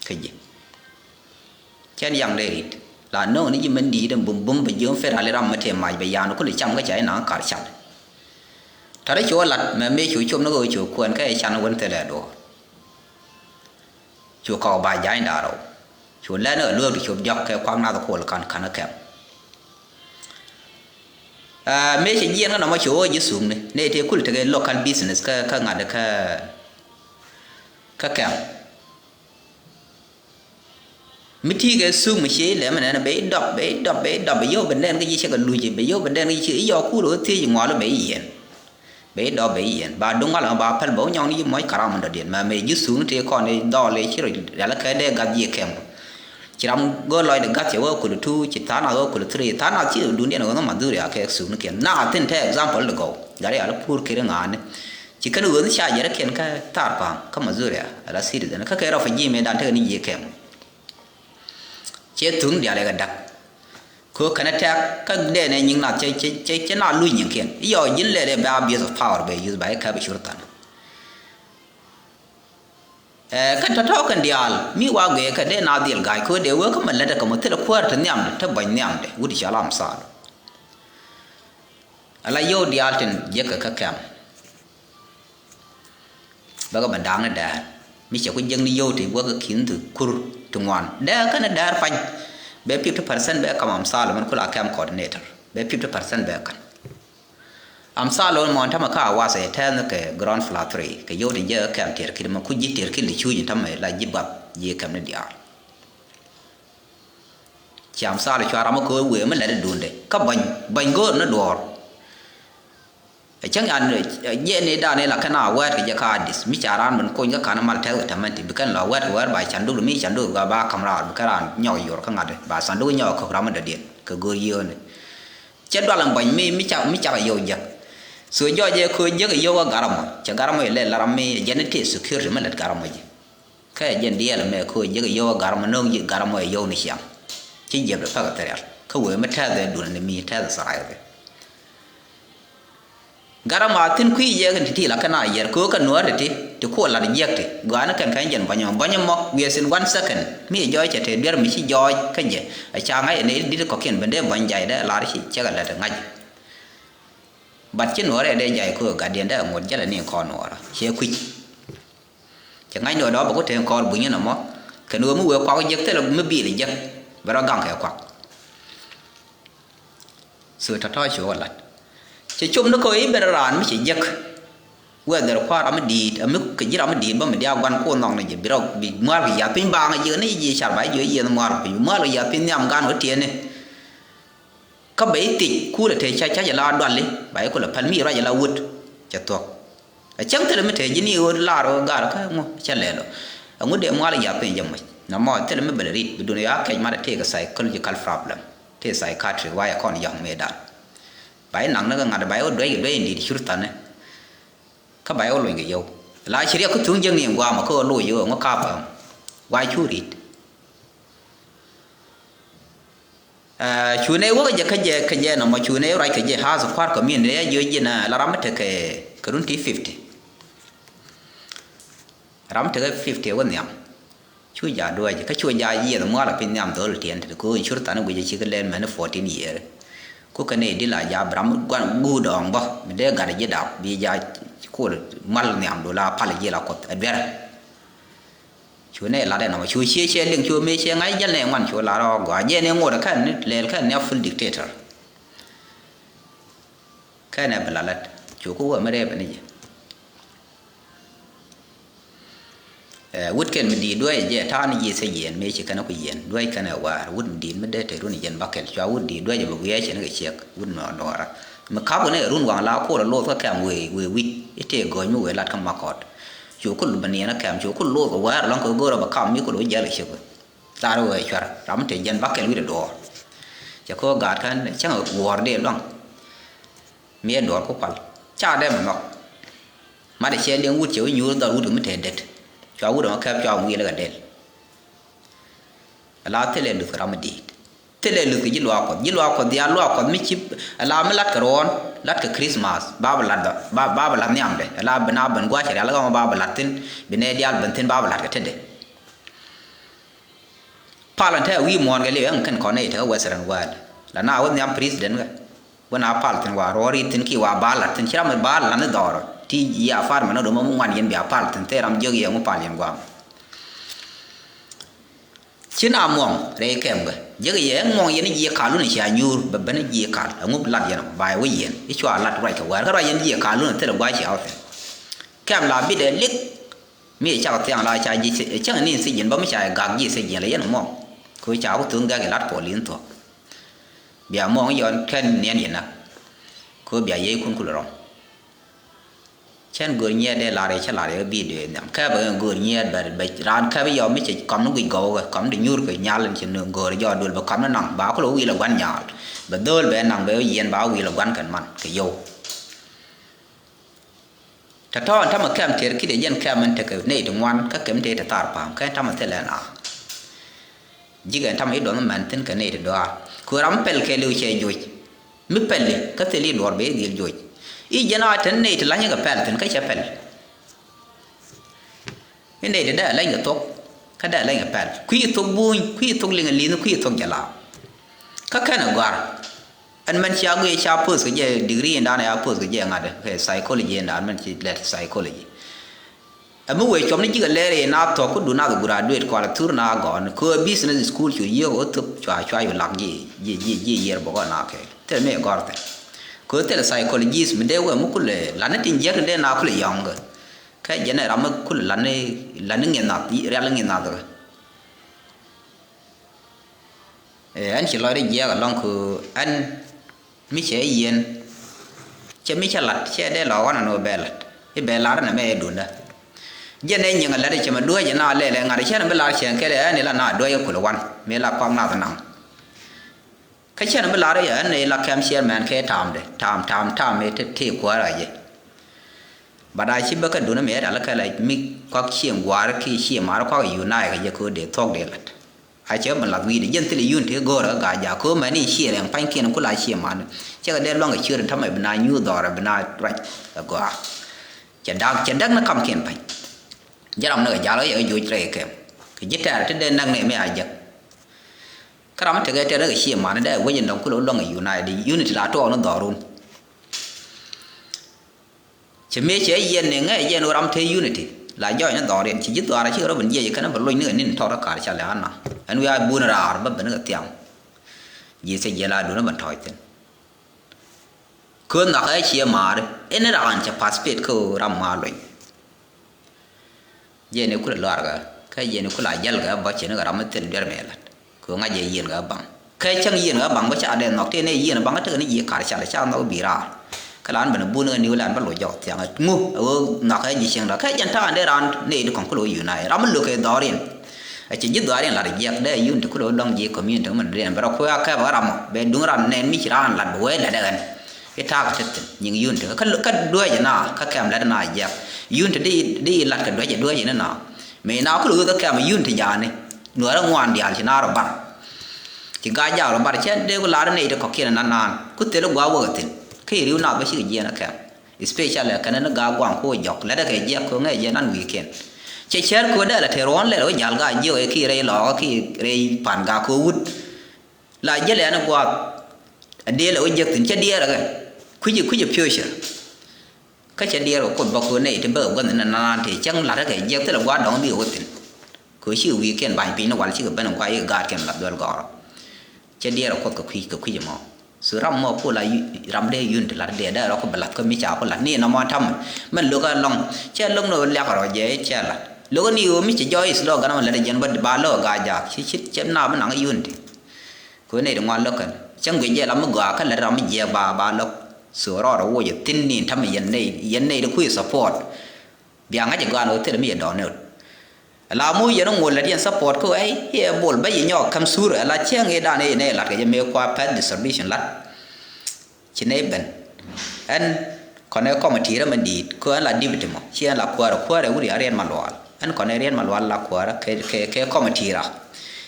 ขยิบเช่นอย่างเดลิดลาโน่นี่ยิ่งมันดีดังบุ้มไปยืมเฟรอะไรรำมาเทมายไปยานุก็เลยจำก็ใจหนังขาดฉันถ้าได้ชัวร์หลัดแม่ไม่ช่วยชมนักก็ช่วยควรแค่ฉันวันเตลดช่วยเขาบายย้ายดาเราช่วยแล้วเนื้อเลือดช่วยยักแค่ความน่าตะโกนกันขันแค่ไม่ใช่ยี่นั่นเรามาโชว์ยิ่งสูงเลยเนี่ยที่คุณถึงไอ้ local business ก็งานเด็กก็แก่ไม่ที่ก็สูงไม่ใช่แล้วมันนะไปดับไปโยบันเดนก็ยิ่งเชื่อกันลุยไปโยบันเดนก็ยิ่งเชื่อยอคู่หรือที่ยิ่งว่าแล้วไปเย็นไปดับไปเย็นบาดงอะไรบาดเพลบ่ยังนี่ไม่คารามันเดียนมาไม่ยิ่งสูงที่ก่อนในดอเลยเชื่อแล้วแค่ได้กัดยี่แข็งchỉ làm gọi lại được các chế độ của thu chỉ thà nào của three thà nào chỉ được dunia nó mà đưa ra cái số nó kiện na tin thế example là go dari ala pur kira ngane chỉ cần uống trà vậy kiện cái tar pang cái mà đưa ra là xí được cái ra phải gì mấy đàn thế này gì kem chế thúng dia lại cái đặc cô cái này cái đề này những nào chế nào lui những kiện giờ dính lại để bao nhiêu power để use bài cái bị short tan kan ta taw kan dial mi wa ge ka de na dial gai ko de wo ka man la da ka mo tela kwar ta nyam ta ban nyam de wudi shalam sal ala yo dial tin je ka kam ba ka bandang na da mi che ko jeng ni yo ti wo ka kin tu kur tu ngwan da ka na dar pan be 50% be ka mam sal man ko la kam coordinator be 50% be kan am sa lo mon ta ma ka wa se ten ke ground floor 3 ke yo de je kam ter ki ma ku ji ter ki li chu yin ta ma la ji ba ye kam ne dia cham sa le chara ma ko we ma la de dun de ka ban go na dor e chang an ye ne da ne la kana wa ke je ka dis mi charan man ko ga kana mal ta ta man ti kan la wa ba chan du mi chan du ga ba kamra ka ran nyo yor ka ngade ba san du nyo ko ra ma de điện ke go yo ne che do lang ban mi cha yo je so jo je ko je yo ga garamo cha garamo le la rami geneti security ma le garamo je ka je ndiel me ko je yo ga garamo no je garamo yo ni siam chi je ba ka tere ka we ma ta de du ne mi ta de sarai de garama tin ku je ga ti la kana yer ko ka no de ti ko la de yekte ga na kan jen banyo mo we sin 1 second mi jo che te der mi chi jo ka je a cha ngai ne di ko ken bende ban jai da la ri che ga la de ngai bat chen no re de jai ko ga den da ngon jala ni ko no ra che ku che ngai no đó ba ko te ko bu ni no mo ka no mu we ko je te la mu bi le je ba ra gang ka kwa su ta to chu la che chum no ko i be ran mi che je we der kwa ra mi di am ku ji ra mi di ba mi dia gwan ko nong ne je bi ra bi ma bi ya pin ba nga je ne ji sha ba je ye no ma bi ma lo ya pin nyam gan ho tie ne ka bai ti ku le te cha cha la dwan le bai ko la pal mi ra ya la wut cha to a chang te le me te ji ni o la ro ga ka mo cha le lo ngu de mo la ya pe jam na mo te le me bele rit bi du ya ka ma te ka psychological problem te psychiatry wa ya kon yang me da bai nang na ga ngad bai o doi ni shur ta ne ka bai o lo nge yo la chi ri ko tung jeng ni ngwa ma ko lo yo ngo ka pa wa chu rit chú này quá cái gì nó mà chú này rồi cái gì ha số khoát của mình đấy dưới gì nè là làm cái run tí 50 làm cái 50 vẫn nhầm chú già đuôi cái chú già gì nó mua là pin nhầm đó là tiền thì cô chú ta nó bây giờ chỉ cái lên mà nó 14 year cô cái này đi là già bám quan gu đòn bao mình để gạt cái đào bây giờ cô mal nhầm đồ là phải là gì là cột adver chú này là đây nó chú chia liên chú mấy chia ngay dân này ngoan chú là đó quả dân này ngồi đó cái này full dictator cái này là lật chú cũng ở mấy đây bên này weekend mình đi đuôi vậy thà này gì sẽ diễn mấy chỉ cái nó có diễn đuôi cái nào qua weekend đi mới để tới rồi diễn bắc cái chú weekend đi đuôi giờ bây giờ chỉ nó cái chiếc weekend nó ra mà khắp cái này run quảng lao cô là lô thoát kèm người vịt ít gọi như người lát không mặc cọt chú có lúc này nó kèm chú có lúa của quá long có gỡ ra bạc cam như có lúa dễ được ta rồi cho lắm thì dân bắc cái lúa được đồ chỉ có gạt cái chắc là quạt đi long miếng đồ có phải cha đem mà để xe điên quất chiếu nhiều tao quất được mới thể đẹp cho quất nó kẹp cho người là đẹp là thế lên được cái làm gì thế lên được cái gì loa còn dia loa còn mấy chip là mấy lát caron lát cái Christmas ba lát nhảm đấy là bên nào bên qua chỉ là cái ba lát tin bên này dia bên tin ba lát cái thế đấy palan thế uy mòn cái liệu anh còn này thế Western world là nào vẫn nhảm president cáiวันอาพัลถึงว่าร้อยถึงกี่ว่าบาลถึงเชื่อมันบาลแล้วนั่นดอร์ที่ยาฟาร์มันนั่นดูมันวันยันแบบพัลถึงเตะรำเยอะแยะมันพัลยันกว่าชิ้นอามองเรียกแกมกันเยอะแยะมองยันยี่ขาลุ่นเชียยูแบบเป็นยี่ขาแล้วมันลัดยันใบวิ่งยันไอ้ชัวลัดไรกับว่าก็ไรยันยี่ขาลุ่นเตะเราไว้เชียวแกมลาบิดเล็กมีเจ้าเตียงลายชายยี่เจ้านี่สิยันบ่ไม่ใช่กางยี่สิยันเลยยันมองคุยเจ้าก็ถึงกันลัดปอลิ้นตัวเบียมองย้อนแค่เนี้ยนี่นะคือเบียยี่คุณรองเช่นกูเนี่ยได้ลาเรชลาเรบีเดียนแค่แบบกูเนี่ยแบบร้านแค่ไปยอมไม่ใช่คำนู้นกูโก้กับคำที่ยูร์กับยาลันเช่นนึงกูยอดดูแบบคำนั้นหนังบ้าก็รู้วิลวันยาลแบบเดินแบบหนังแบบเย็นบ้าวิลวันกันมันก็โยแต่ถ้ามาแค่เทอร์คิดเย็นแค่มันแต่ก็ในตรงวันก็เก็บเทอร์ตาร์ปามแค่ทำมาเท่าไหร่นะยิ่งทำให้โดนมันถึงกันในตัวคือรำเพลเคลิวเชยจุยไม่เพลก็เทลีหลวดเบดีลจุยอีเจน่าถึงในที่หลังยังกับเพลถึงก็จะเพลในที่ได้หลังกับตกก็ได้หลังกับเพลคุยตกบุญคุยตกลิงลีนคุยตกเจลาก็แค่นั้นกว่าอันมันชาเกยชาพูดก็จะดีกรีนด้านไหนพูดก็จะงั้นเลย psychology ด้านมันจะเรียน psychologyเมื่อวันจอมนี้ก็เลยน่าทอกก็ดูน่าจะ graduate กว่าทุนน่าก่อนคือ business schoolช่วยเยอะก็ทุกช่วยอยู่หลังยี่บอกว่าน่าแค่แต่ไม่ก่อนแต่ ko tel psychologist me de we mu kule la ne tin je de na kule yong ka je ne ram kule la ne ngen na ya la ngen na do an chỉ nói đến giờ là long cứ anh mi chế yên chế mi chế lạt chế để lo anh nó bè lạt cái bè lạt nó mẹ đun đó giờ này những cái lạt chế mà đuôi giờ nào lẹ lẹ ngài chế nó bè lạt chế cái này là nào đuôi của quan mẹ là con nào tao cái chế nó bè lạt đấy anh này là kem chế mà cái tham mẹ thế quá rồi vậy bà đại chỉ biết cái đun nó mẹ đã là cái này mi có chiên quá cái chiên mà nó có cái này cái gì cứ để thóc để lạt ai chế mình là vì để dân thì yun thì gọi là gà già cố mà đi xia rằng phanh kia nó cũng lại xia mà chứ cái đêm long cái chưa đến thăm mày bên này nhu đỏ rồi bên này right gà chân đất nó cầm kiền phanh giờ ông nó già lấy ở dưới trời kèm cái giết ra trên đêm năng này mới ai giật cái đó mới thực cái đó cái xia mà nó để với dân đồng cũng long cái yun này đi yun thì là to nó đỏ luôn chỉ mấy chế dân này nghe dân nó làm thế unity là do nó đỏ điện chỉ dứt đỏ là chứ đó vẫn dễ cái nó vẫn lôi nữa nên thọ nó cả chả lẽ anh nào anh nuôi buôn ra bắt bên cái tiệm gì sẽ giờ là đủ nó vẫn thổi tên cơn nào cái chia mà đấy anh nó làm cho passport cứ làm mà rồi giờ này cũng là loa cái giờ này cũng là giờ cái bắt chuyện nó làm cái tên đẹp mẹ là cứ ngay giờ yên cái bằng cái chẳng yên cái bằng bắt chả đèn nóc tên này yên bằng cái thứ này gì cả chả lẽ sao nó bị ra cái lán bên buôn người nhiều lán bắt lội giọt tiếng ngu nóc cái gì xem đó cái dân ta để ran này được còn cái lội này làm được cái đó điện chỉ giúp đỡ là giặc để yun thì có đông gì cũng như thế mình riêng bảo khóa cái bảo làm về đúng là nên mi chỉ ran là đuôi là đàn cái thao cái nhưng yun thì cái đuôi gì nào cái kèm là nào giặc yun thì đi là cái đuôi gì nữa nào mẹ nào có đuôi cái kèm yun thì già này nửa là ngoan đi thì nào rồi bắt chỉ gai giàu là bắt chết để có lá này được có kia là nan cứ thế là quá vợ thì cái điều nào với sự gì nó kèm especially là cái nó gà quàng khô giặc là cái giặc có nghe gì nan weekend chế chết của đây là thế rón lại rồi nhảy gà nhiều khi đây lò khi đây phản gà cố hút là rất là nó qua đây là giật tính chết đĩa là cái quý gì phiêu chứ cái chết đĩa rồi còn bọc của này thì bờ gần là thì chẳng là cái giật tức là quá đóng điều hút tính cứ chịu weekend bài pin nó qua chịu bên ngoài gà cái là đuôi gà chết đĩa rồi còn cái quý gì mà sự ram mò của là ram đây yun thì là để đó nó có bật cái mi chảo có làนี่nó mà thăm mình lúc long chết lúc nó lẹ rồi dễ chết là lúc này mình chỉ joy slow cái nào là để dân vật ba lô gà già chít chém nào mình nặng yun thì cái này đồng ngoan lúc cần chẳng cái gì lắm mà gà cái là làm mình dè ba lúc sửa rồi rồi tin nhìn thăm dân này nó khui support biang cái gà nó thế là mình đỏ nữa là mua giờ nó ngồi là dân support cô ấy here bol bây giờ nhỏ cầm sura là chiang cái đàn này là cái gì qua pet distribution là chỉ này bên anh còn nếu có một tí đó mình đi cô là đi về mà chiang là qua rồi 우리 arian malwal anh còn arian malwal là qua cái có một tí ra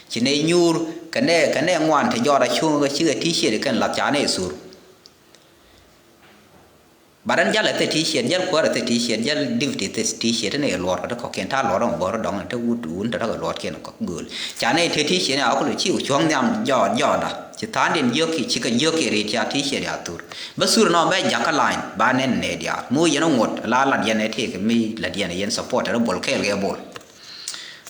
chỉ này nhu cái này ngoan thì do là chung cái chữ tí xịt cái là chả này sur badan jala te t-shirt jal ko te t-shirt jal divti te t-shirt ne lor da ko ken ta lor on bor dong te wun da lor ken ko gul chane te t-shirt ne akulu chi u chong nyam jo da chi tan din yoki chi ka yoki ri cha t-shirt ya tur basur no ba jaka line ba nen ne dia mu yeno ngot la yen ne te ke mi la yen support da bol kel ge bol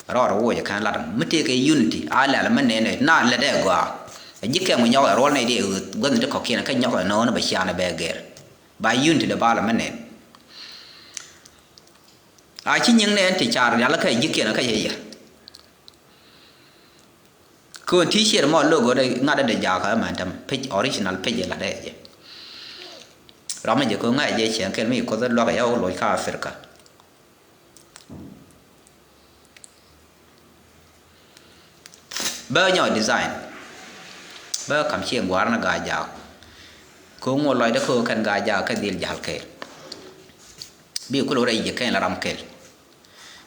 ro wo ya kan la mute ke unity ala la man ne na la de go jike mo nyaw ro ne de gon de ko ken ka nyaw no na ba chana ba ger ba yun thì là ba là mấy nè ai chỉ những nè thì chả là cái gì kia là cái gì vậy cô tí xịt mà logo đây ngay đây để giả cái mà thầm page original page là đây vậy rồi mình giờ cô ngay vậy chẳng cái mình có rất lo cái lối cà phê cả bơ nhỏ design bơ cảm chiên quá là gà dạo cô ngồi lại đó cô cần gà già cái điều già kề bây cô lấy gì cái là ram kề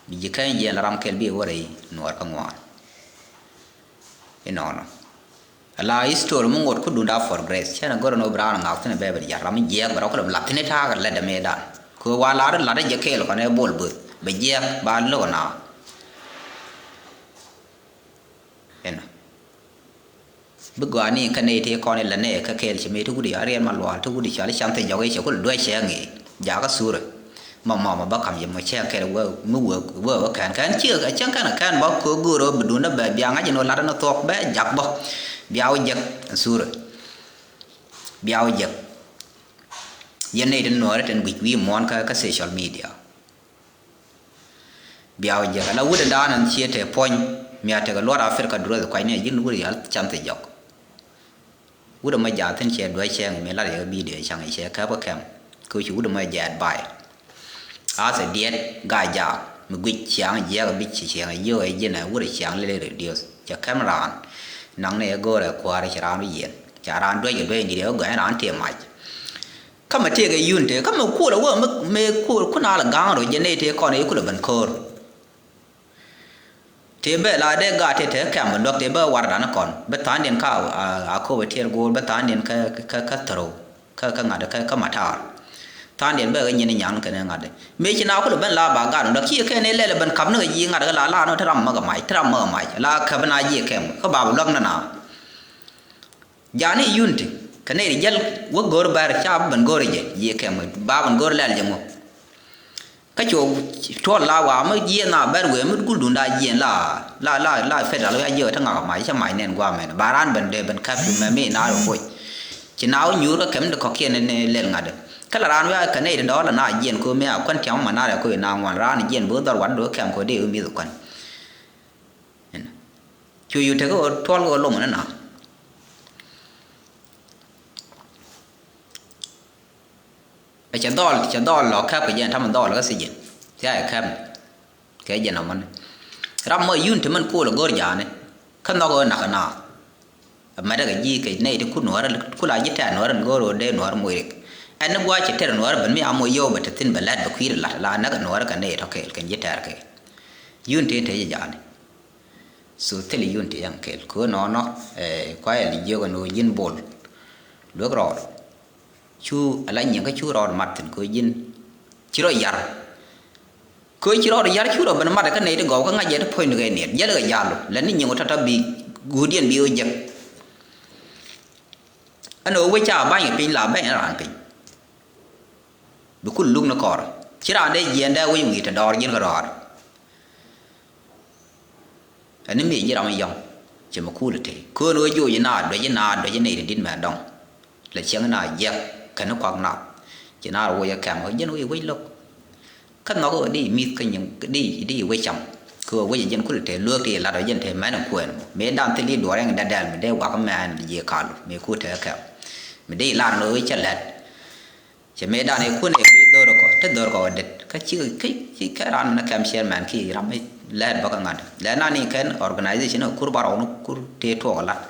bây cái gì là ram kề bây giờ lấy nuột cái ngoan cái nó là history mong ngồi cô đun đá for grace chứ là cô nó bra ngáo thế này bây giờ ram gì cái đó cô làm lát thế này tha cái là đam mê đan cô qua lá đó là đấy gì cái là con này bol bự bây giờ ba lô nào cái nó bức gà này cái này thì con này là này cái kèn chỉ mấy thứ gì arian mà loa thứ gì chả lấy chăm thì giàu cái chỗ có đuôi xe nghề giá cái xu rồi mà bác cầm gì mà xe cái là vừa cái chưa cái chẳng cái là cái bác cố gù rồi bự nó bè biang ấy nó lát nó to bé giặc bác biao giặc xu rồi biao giặc giờ này đến nói đến bị vi món cái social media biao giờ cái là udah dah nanti thế point mía thế cái luar Afrika dulu itu kayaknya jin udah ya cantik jok udah mai jatuh nih dua ceng mela dia video ceng ini apa kem kau udah mai jat bay asa dia gajah mengguit ceng dia ke bici ceng yo aja na udah ceng lele dia cek kameran nang ne go le kuar caran dia caran dua ni dia go ran tiap mai kamu tiap ke yun te kamu kuat awak me kuat nak gang rồi jadi te kau ni kuat benkor tebe la de ga te kam dok tebe warda na kon betan den ka ako betir gol betan den ka tro ka ngada ka matar tan den be nyen nyang ka ngada me china ko ben la ba ga no ki ke ne le ben kam no yi ngada la no tram ma ga mai tram ma mai la ka bana yi kem ka ba blok na na jani yunti ka ne jel wo gor bar cha ben gor je yi kem ba ben gor la je mo cái chỗ cho la vào mới diện nào bên người mới cút đun đại diện là phải là bây giờ thằng nào máy cho máy nền qua mày bà ran bên đây bên cáp mà mẹ nào rồi chỉ nào nhú nó kém được có kia nên lên ngặt được cái là ran với cái này đó là na diện của mẹ quan trọng mà na là coi nào ngoài ran diện bữa tao quán đứa kém của đi mi được quan chú yêu thế có thua có lồng nữa nào chẳng đo lọ khắp cái gì thằng mình đo là cái gì thế khắp cái gì nào mình ram mới yun thì mình cô là gor giả này khăn đó có nặng nào mà đó cái gì cái này thì cút nửa cút lại nhất là nửa gor rồi đây nửa mùi anh nó qua chỉ theo nửa bên mấy ông mùi vô bật tin bật lát bật khí là nó cái nửa cái này thôi cái nhất là cái yun thì thế giả này số thế là yun thì ăn cái cứ nó quay là vô cái nồi yin bol nước rồi chú là những cái chú rồi mặt thì coi dinh chú rồi giặt coi chú rồi giặt chú rồi bên mặt cái này nó gõ cái ngay vậy nó phơi được cái này giặt cái giặt luôn là những người ta bị gù điên bị ôi giật anh ở với cha bao nhiêu pin là bao nhiêu là pin bị cút lung nó cỏ chỉ là đây diện đây với người ta đòi những cái rồi anh ấy bị gì đâu mà dùng chỉ một khu là thế cứ nói vô vậy nào đối với này thì đến mà đông là chẳng nào giật cái nó quăng nào chỉ nào rồi cảm thấy dân quay lúc các nó có đi mít cái những đi quay chồng cứ quay dân cũng thể lừa thì là đối dân thể máy nó quên mấy đam thì đi đuổi anh đã đàn mình đeo qua cái màn gì cả luôn mấy khu thể cảm mình đi làm nó với chân lẹt chỉ mấy đàn này khu này cái đôi có đẹp cái chữ cái đàn nó cảm xem màn khi làm ấy lẹt bao cái ngàn lẹt nó này cái organization nó cứ bảo nó cứ thế thôi là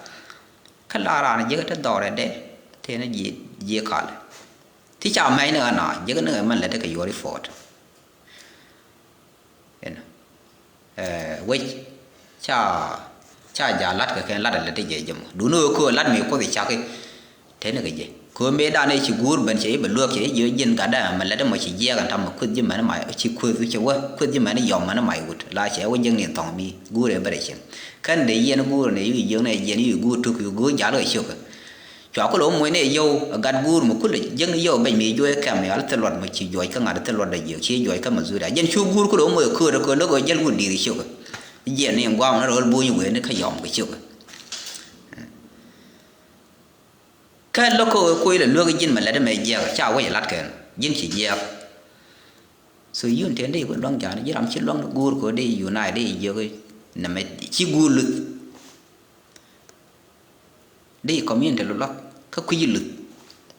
cái là ra này cái đôi đấy thế nó gì cả thì chào mấy nữa nọ chứ cái nữa mình lại cái vô đi phốt vậy cha già lát cái lát là cái gì chứ đúng rồi cô lát miếng có thể chắc cái thế là cái gì cô mấy đàn này chỉ guồn bên chế bên luộc chế dưới dân cả đó mình lại đó mà chỉ dèกันทำmà khuyết chứ mà nó mày chỉ khuyết chứ quá khuyết chứ mà nó dòm mà nó mày gút là chế với dân liền tòng mi guồn để bên đấy cái này dân guồn này dân này dân guồn thuộc guồn giá rồi siêu cho có lỗ mỗi này vô gạt gur một cút dân vô bệnh mì vô cái mày ở tận loạn mà chỉ vô cái ngã tận loạn đại nhiều chỉ vô cái mà dưới đại dân chú gur có lỗ mỗi khơi rồi nó gọi dân gur đi siêu cái dân này qua nó rồi bùi như vậy nó khai dòm cái siêu cái lúc coi là lừa cái dân mà lại để mày gieo chào cái lát cái dân chỉ gieo sử dụng thế này cũng đoán chả nó chỉ làm chết đoán gur của đi vô này đi vô cái nằm chỉ gur lực đi có miếng để lót các quý lực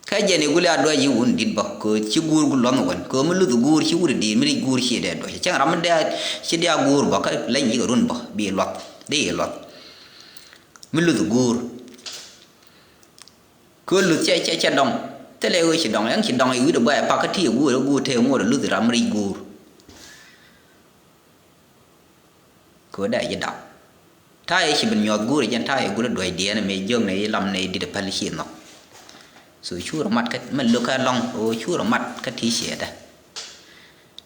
cái gì này cũng là đôi gì uốn đi bọc cứ chỉ gur cũng lót ngọn cứ mới lướt gur chỉ uốn đi mới gur chỉ để đôi chẳng làm để chỉ để gur bọc cái lấy gì cái run bọc bị lót đi lót mới lướt gur cứ lướt chạy đông thế là ơi chỉ đông ấy được bài pa cái thi gur theo ngồi lướt ra mới gur cứ đại gì đọc thay chỉ bên nhọt gu để thay gu là đuổi điện này mấy dương này làm này đi được phải liệt nó rồi chú mặt cái mình lựa cái long rồi chú mặt cái thí xẻ đây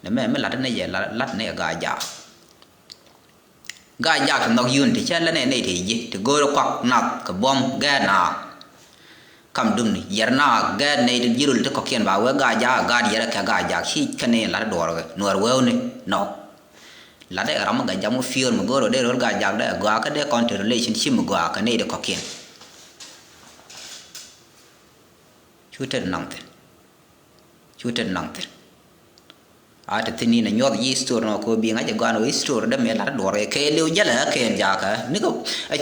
để mẹ mới lát này vậy là lát này gà già thì nó yun thì chắc là này thì gì thì gôi nó quạt nạt cái bom gà nà cầm đun này giờ nà gà này thì dưa thì có kiên bảo với gà gì là cái gà già khi cái này là đỏ rồi nửa queo này nó là để làm cái jamu field mà gọi để rồi cái dạng đấy gọi cái để content relationship mà gọi cái này được có kiện chú thế nòng thế chú tên nặng thế à thì tin này nhớ gì store nó có biến ngay cho nó store đó mấy là đồ rồi cái liu nhất là cái giá cả nếu có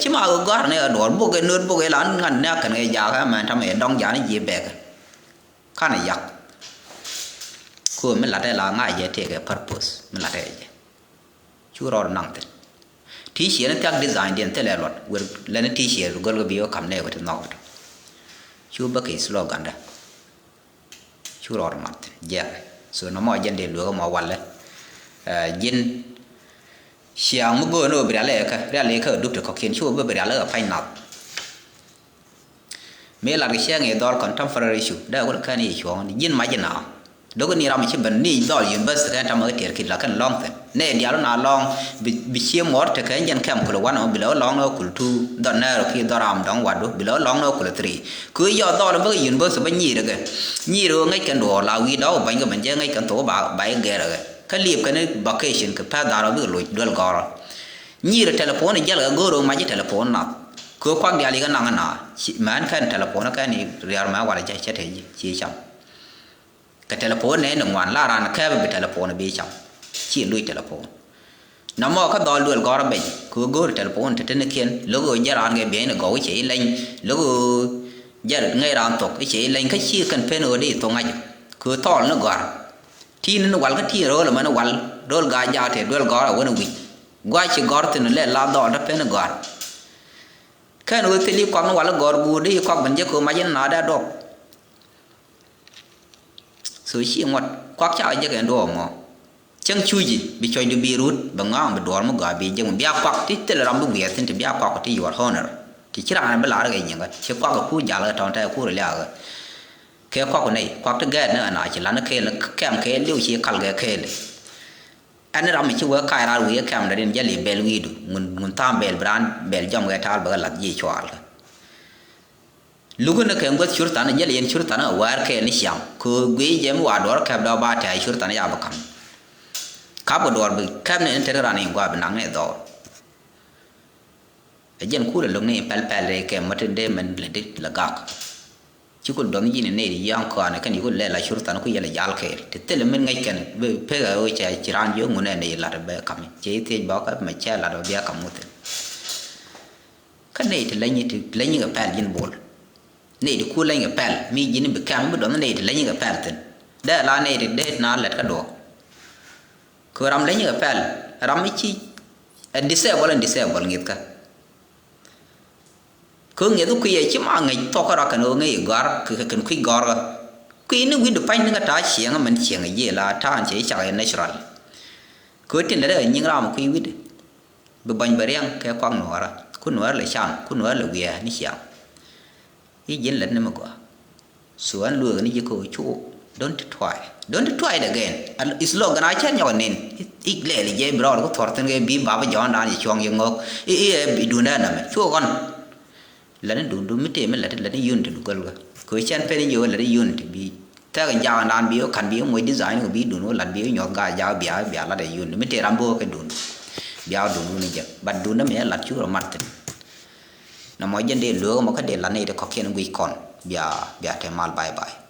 chỉ mà cái này đồ bộ cái nốt bộ cái là ngăn nè cái giá cả mà thằng ấy đong giá này gì bẹt cái này giặc cô mình là đây là ngay vậy thì cái purpose mình là đây chú rồi nặng thế tí xíu nó theo design điện thế là luật lên tí xíu rồi cái biểu cầm này vậy nó chú bác cái slogan đó chú rồi mặt dạ so nó mọi dân để lúa mà quan lên dân xiang một người nó bị ra lệ khởi đúc được có kiến chú bị ra lệ ở phải nạp mấy là cái xiang này đó contemporary issue đó có cái này chuông dân mà dân nào đó cái này làm gì bên này đó university cái trong ở tiệt kia là cái long thế này dia nó long bị xiang mót thì cái dân kem của quan nó bị lỡ long nó của tu đó này rồi khi đó làm đóng quạt đó bị lỡ long nó của tri cứ do đó là với university bên nhì được cái nhì rồi ngay cái đồ là vì đó bên cái bên ngay cái tổ bài ghé rồi cái liệp cái này vacation cái phải đó bị lùi đuôi gò nhì rồi telephone này giờ là gỡ rồi mà chỉ telephone nào cứ quăng đi cái năng nào mà anh cái telephone cái này riêng mà gọi là chạy chết thì chỉ chậm cái telephone này nó ngoan la ran cái bị telephone bị chậm chỉ lùi telephone nó mà cái đó lùi gò rồi bệnh cứ gỡ telephone thì trên kia lúc rồi giờ ran cái biển nó gõ chỉ lên lúc giờ ngay ran tộc cái chỉ lên cái chi cần phải ở đi tông ngay cứ to nó gõ thì nó qual cái thì rồi là mà nó qual rồi gà già thì rồi gõ là nó bị quay chỉ gõ thì nó lên la đó nó phải nó gõ cái nó thì đi quăng nó qual gõ bù đi quăng mình giờ cứ mà dân nào đã đọc sự chi ngoặt quắc chảo giờ cái đồ mà chẳng chui gì bị chơi được bị rút bằng ngang bị đổ một gà bị giờ mình bia quắc thì tên là làm đúng việc thì bia quắc thì your honor thì chỉ là anh mới làm cái gì vậy chỉ quắc cái khu giả là trong tay khu rồi là cái quắc này quắc cái ghét nữa là chỉ là nó kem cái liu chỉ khal cái anh làm mình chưa cái ra rồi kem để giờ liền bel widu mun tam bel brand bel jam cái thal bagal gì chua lúc nó cái ngất chur tan giờ liền chur tan ở war cái này xiang cứ quý jem wa đor kẹp đó ba thay chur tan ya bakam cáp đor bị kẹp này anh thấy ra này qua bên nắng này đó dân khu là lúc này pel này cái mà trên đây mình là gạc chứ còn đó như này thì giang qua này cái này cũng là chur tan cũng là gial kher thì tên là mình ngay cái phải ở chạy chiran vô nguồn này là để cầm chế thì bảo cái mà che là để cầm một cái này thì lấy như cái pel dân bol này thì khu lấy cái pel mi dân bị cam bất đó này thì lấy như cái pel tên đây là này thì đây nó là cái đồ cứ làm lấy như cái pel làm mấy chi disable nghiệp cả cứ nghe tôi kêu chứ mà ngày to cái đó cái nó ngày gar cái khuy gar khuy nó được phải nó ta xiang mình xiang cái gì là ta anh chỉ chạy natural cứ trên đấy những làm khuy biết bị bệnh bề riêng cái quăng nó ra cứ nó là chán cứ nó là bìa ní xiang ý diễn lẫn nó mà quá số anh lừa cái này cứ chú don't try it again it's long cái chết nhau nên ít lệ là dễ bro nó thoát tên cái bìm bà giòn đàn gì chuông yang ngok bị đun ra nè chú con là nó đun mới tìm là nó yun thì nó cứ chân phải đi vô là nó yun thì bị ta cái giàu đàn biểu khăn biểu mới design của bị đun nó là biểu nhỏ gà giàu bia là để yun mới tìm làm bô cái đun bia đun nó giờ bắt đun nó mới là chú rồi mặt nó mọi dân để lừa mà cái để là này để có kia nó quỳ còn bia thì mal bye bye